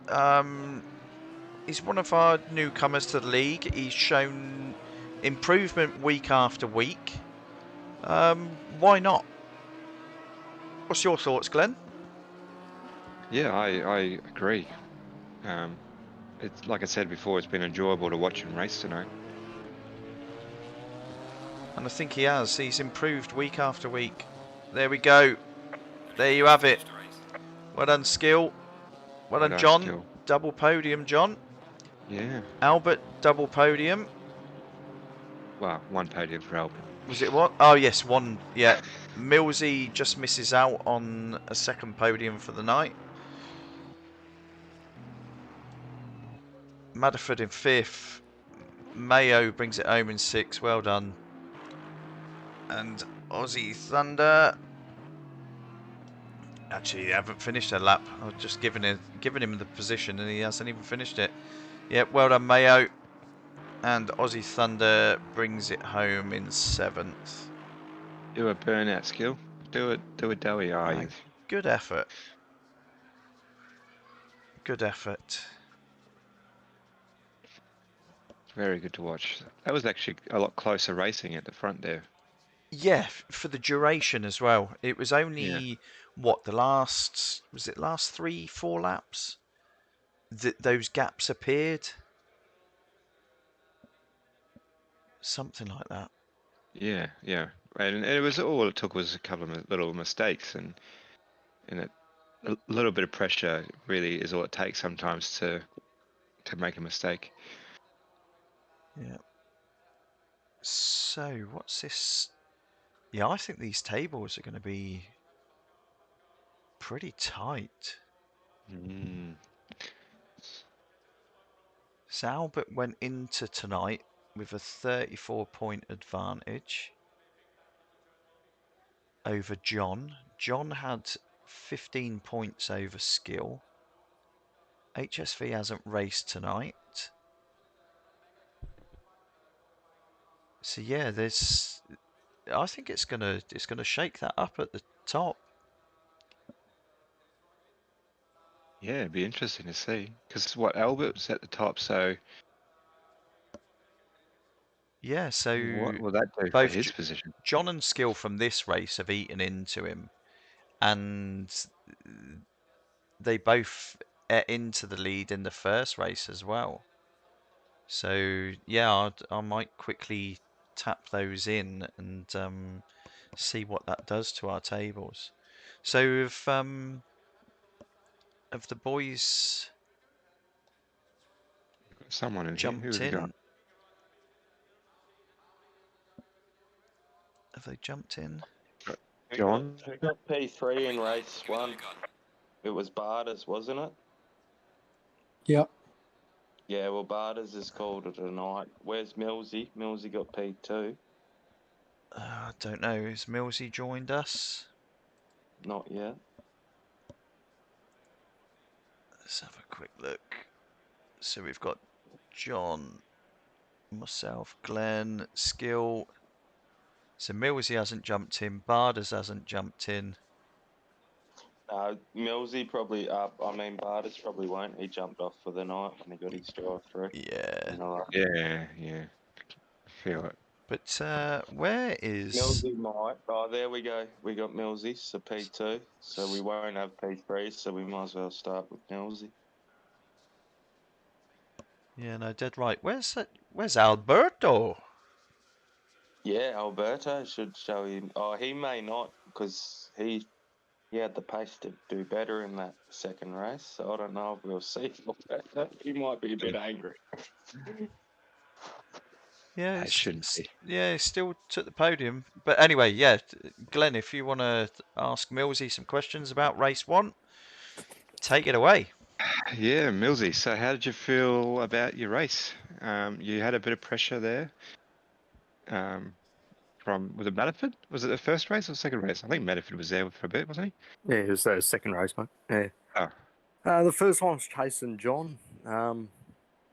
He's one of our newcomers to the league. He's shown improvement week after week. Why not? What's your thoughts, Glenn? Yeah, I agree. It's like I said before, it's been enjoyable to watch him race tonight. And I think he has. He's improved week after week. There we go. There you have it. Well done, Skill. Well done, John. Skill. Double podium, John. Yeah. Albert, double podium. Well, 1 podium for Albert. Was it what? Oh, yes, 1. Yeah. Millsy just misses out on a 2nd podium for the night. Madderford in 5th. Mayo brings it home in 6. Well done. And Aussie Thunder. Actually, they haven't finished their lap. I've just given him the position, and he hasn't even finished it. Yep, well done, Mayo. And Aussie Thunder brings it home in 7th. Do a burnout skill. Do a doughy eye. Good effort. Good effort. Very good to watch. That was actually a lot closer racing at the front there. Yeah, for the duration as well. It was only what, the last 3-4 laps that those gaps appeared. Something like that. Yeah, yeah. And it was all it took was a couple of little mistakes, and a little bit of pressure really is all it takes sometimes to make a mistake. Yeah. So, what's this? Yeah, I think these tables are going to be pretty tight. So Albert went into tonight with a 34-point advantage over John. John had 15 points over Skill. HSV hasn't raced tonight. So yeah, I think it's gonna shake that up at the top. Yeah, it'd be interesting to see. Because Albert's at the top, so yeah. So what will that do for both his position? John and Skill from this race have eaten into him, and they both ate into the lead in the first race as well. So yeah, I might quickly tap those in and see what that does to our tables. So have the boys Someone in here. Who jumped have we got? in? Have they jumped in? John? Who got P3 in race Green light 1? gone. It was Barters, wasn't it? Yep. Yeah, well, Barters is called it tonight. Where's Millsy? Millsy got P2. I don't know. Has Millsy joined us? Not yet. Let's have a quick look. So we've got John, myself, Glenn, Skill. So Millsy hasn't jumped in. Barders hasn't jumped in. No, Millsy probably Barters probably won't. He jumped off for the night when he got his drive-through. Yeah. Yeah. I feel it. But where is... Millsy might. Oh, there we go. We got Millsy, so P2. So we won't have P3, so we might as well start with Millsy. Yeah, no, dead right. Where's Alberto? Yeah, Alberto should show him. Oh, he may not, because he had the pace to do better in that second race. So I don't know if we'll see Alberto. He might be a bit angry. Yeah, It shouldn't be. Yeah, he still took the podium. But anyway, yeah, Glenn, if you want to ask Millsy some questions about race 1, take it away. Yeah, Millsy. So how did you feel about your race? You had a bit of pressure there. Was it Manafort? Was it the first race or second race? I think Manafort was there for a bit, wasn't he? Yeah, it was the second race, mate. Yeah. Oh. The first one was chasing John. That's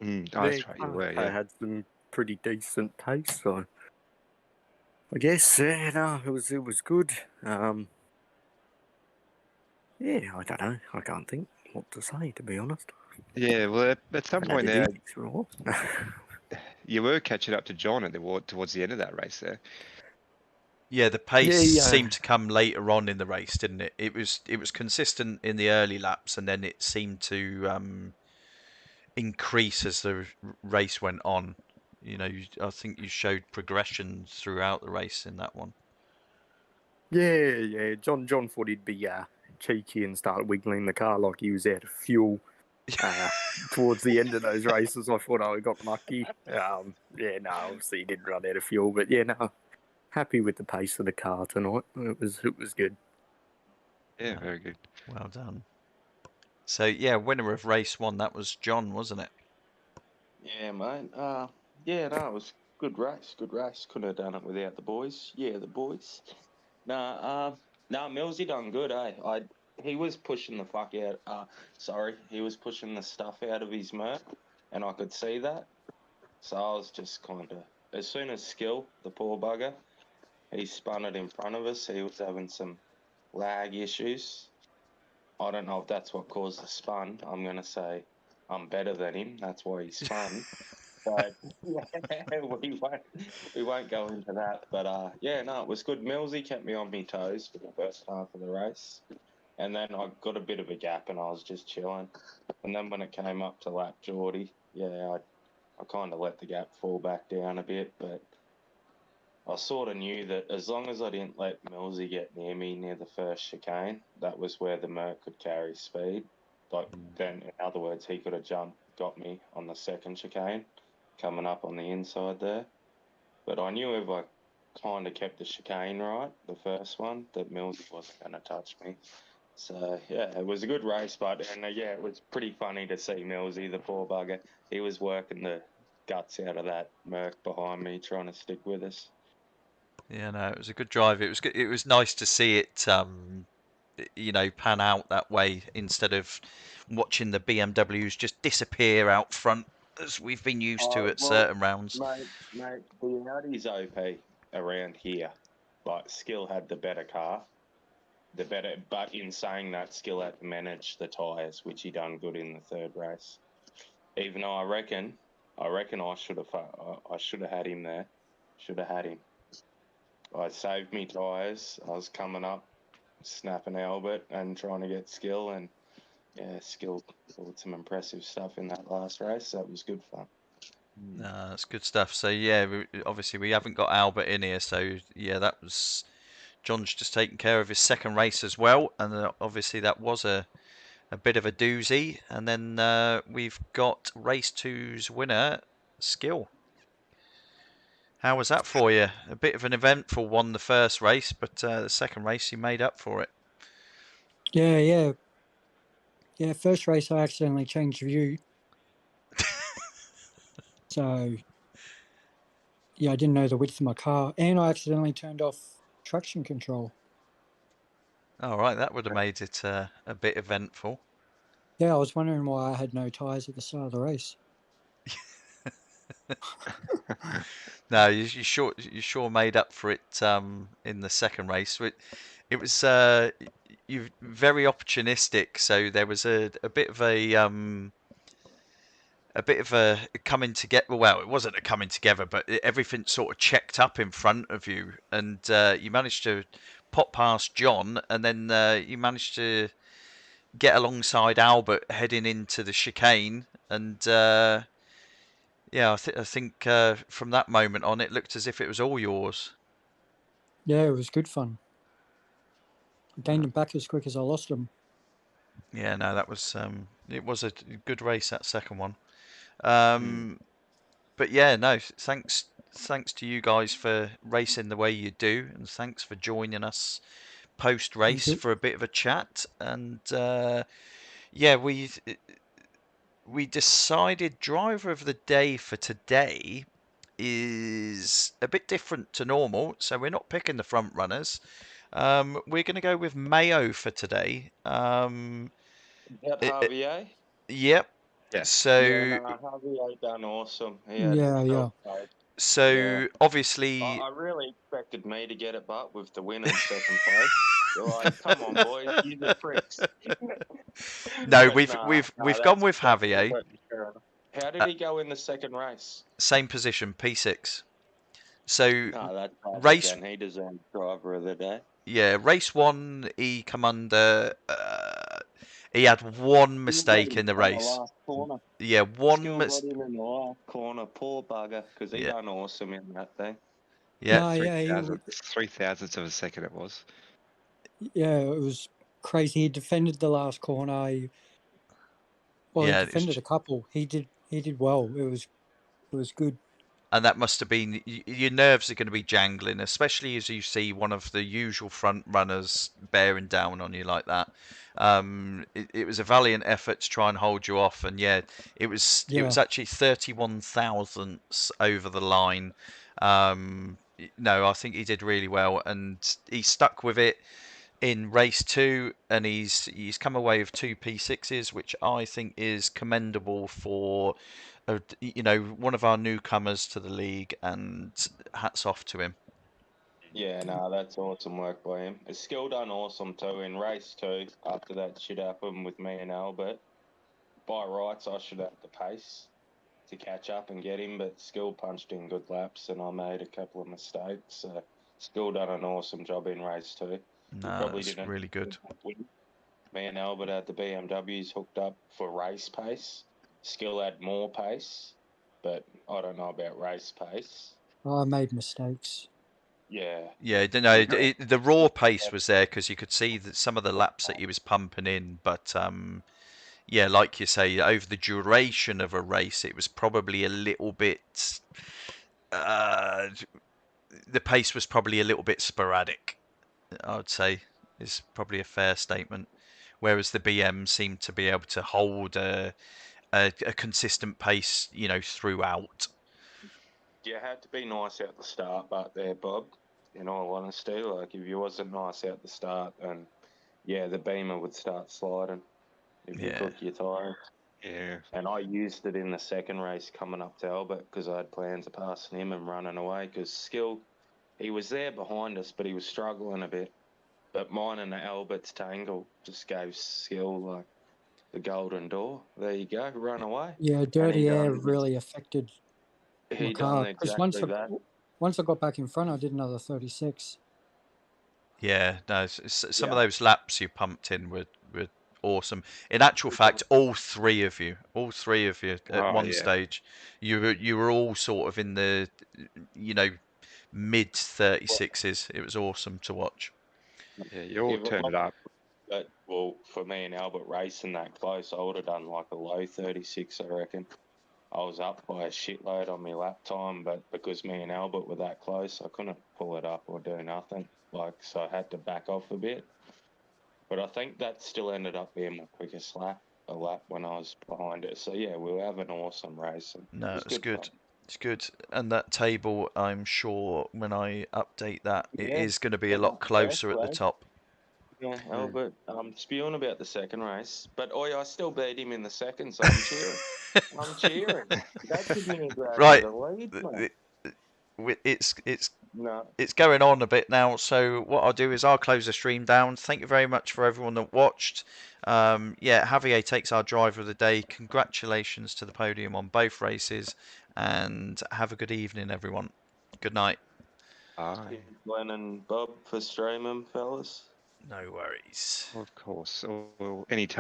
right, you were, I yeah. had some pretty decent pace, so I guess it was good. Yeah, I don't know. I can't think what to say, to be honest. Yeah, well, at some point there, there. you were catching up to John towards the end of that race there. Yeah, the pace Yeah. seemed to come later on in the race, didn't it? It was consistent in the early laps, and then it seemed to increase as the race went on. You know, I think you showed progression throughout the race in that one. Yeah. John thought he'd be cheeky and start wiggling the car like he was out of fuel. Towards the end of those races, I thought I got lucky. Obviously he didn't run out of fuel, but happy with the pace of the car tonight. It was good. Yeah, very good. Well done. So yeah, winner of race 1, that was John, wasn't it? Yeah, mate. Yeah, no, it was good race. Good race. Couldn't have done it without the boys. Yeah, the boys. Nah, Millsy done good, eh? He was pushing the fuck out. He was pushing the stuff out of his Merc, and I could see that. So I was just kind of, as soon as Skill, the poor bugger, he spun it in front of us. He was having some lag issues. I don't know if that's what caused the spun. I'm gonna say I'm better than him. That's why he spun. But we won't go into that. But yeah, no, it was good. Millsy kept me on my toes for the first half of the race, and then I got a bit of a gap, and I was just chilling. And then when it came up to lap Geordie, yeah, I kind of let the gap fall back down a bit, but I sort of knew that as long as I didn't let Millsy get near me near the first chicane, that was where the Merc could carry speed. Like then, in other words, he could have got me on the second chicane, coming up on the inside there. But I knew if I kind of kept the chicane right, the first one, that Millsy wasn't going to touch me. So yeah, it was a good race, yeah, it was pretty funny to see Millsy, the poor bugger. He was working the guts out of that Merc behind me, trying to stick with us. Yeah, no, it was a good drive. It was good. It was nice to see it, pan out that way instead of watching the BMWs just disappear out front as we've been used to at Well, certain rounds. mate, the Audi's OP around here. Like, Skill had the better car, but in saying that, Skill had to manage the tyres, which he done good in the third race. Even though I reckon I should have had him there. Should have had him. I saved me tyres. I was coming up, snapping Albert and trying to get Skill, and yeah, Skill pulled some impressive stuff in that last race. That was good fun. That's good stuff. So yeah, obviously we haven't got Albert in here, so yeah, that was John's just taken care of his second race as well, and obviously that was a bit of a doozy. And then we've got race two's winner, Skill. How was that for you? A bit of an eventful one, the first race, but the second race you made up for it. Yeah. First race I accidentally changed view. So yeah, I didn't know the width of my car, and I accidentally turned off traction control. All right, that would have made it a bit eventful. Yeah, I was wondering why I had no tyres at the start of the race. No, you sure made up for it in the second race. It was you very opportunistic. So there was a bit of a coming together. Well, it wasn't a coming together, but everything sort of checked up in front of you, and you managed to pop past John, and then you managed to get alongside Albert heading into the chicane, and yeah, I think from that moment on, it looked as if it was all yours. Yeah, it was good fun. I gained them back as quick as I lost them. Yeah, no, that was it was a good race, that second one. But yeah, no, thanks to you guys for racing the way you do, and thanks for joining us post race for a bit of a chat. And yeah, we decided driver of the day for today is a bit different to normal, so we're not picking the front runners. We're going to go with Mayo for today. Javier? Yep. Yeah. So Javier done awesome. Yeah. So obviously, I really expected me to get it, but with the win in second place, you're like, come on, boys, you the pricks. No, we've gone with Javier. How did he go in the second race? Same position, P6. So that's race. Then he deserves driver of the day. Yeah, race one, he come under. He had one mistake in the race. Yeah, one mistake. in the last corner, poor bugger, because he done awesome in that thing. Yeah, 3,000ths of a second it was. Yeah, it was crazy. He defended the last corner. He defended a couple. He did well. It was good. and that must have been your nerves are going to be jangling, especially as you see one of the usual front runners bearing down on you like that. It was a valiant effort to try and hold you off, and yeah, it was actually 31 thousandths over the line. No, I think he did really well, and he stuck with it in race 2, and he's come away with 2 P6s, which I think is commendable for one of our newcomers to the league, and hats off to him. Yeah, no, that's awesome work by him. His skill done awesome too in race 2. After that shit happened with me and Albert, by rights I should have the pace to catch up and get him, but Skill punched in good laps and I made a couple of mistakes. So Skill done an awesome job in race 2. No, that's really good. win. Me and Albert had the BMWs hooked up for race pace. Skill had more pace, but I don't know about race pace. I made mistakes. Yeah. Yeah, no, the raw pace was there because you could see that some of the laps that he was pumping in, but yeah, like you say, over the duration of a race, it was probably a little bit. The pace was probably a little bit sporadic, I would say, is probably a fair statement. Whereas the BM seemed to be able to hold a consistent pace, throughout. You had to be nice at the start, but there, Bob, in all honesty, like if you wasn't nice at the start, and yeah, the Beamer would start sliding if you took your tyre. Yeah. And I used it in the second race coming up to Albert because I had plans of passing him and running away because Skill, he was there behind us, but he was struggling a bit. But mine and Albert's tangle just gave Skill like the golden door. There you go, run away. Yeah, dirty air really affected my car. Because once I got back in front, I did another 36. Yeah, no, some of those laps you pumped in were awesome. In actual fact, all three of you at one stage, you were all sort of in the mid 36s. It was awesome to watch. Yeah, you all turned it up. But, well, for me and Albert racing that close, I would have done like a low 36, I reckon. I was up by a shitload on my lap time, but because me and Albert were that close, I couldn't pull it up or do nothing. So I had to back off a bit. But I think that still ended up being my quickest lap when I was behind it. So yeah, we were having awesome racing. No, it's good. It's good. And that table, I'm sure when I update that, it is going to be a lot closer at the top. Yeah, Albert, spewing about the second race, but I still beat him in the second, so I'm cheering. I'm cheering. That should be right. The lead, mate. It's going on a bit now, so what I'll do is I'll close the stream down. Thank you very much for everyone that watched. Javier takes our driver of the day. Congratulations to the podium on both races, and have a good evening, everyone. Good night. Bye. Glenn and Bob for streaming, fellas. No worries. Of course. Or anytime.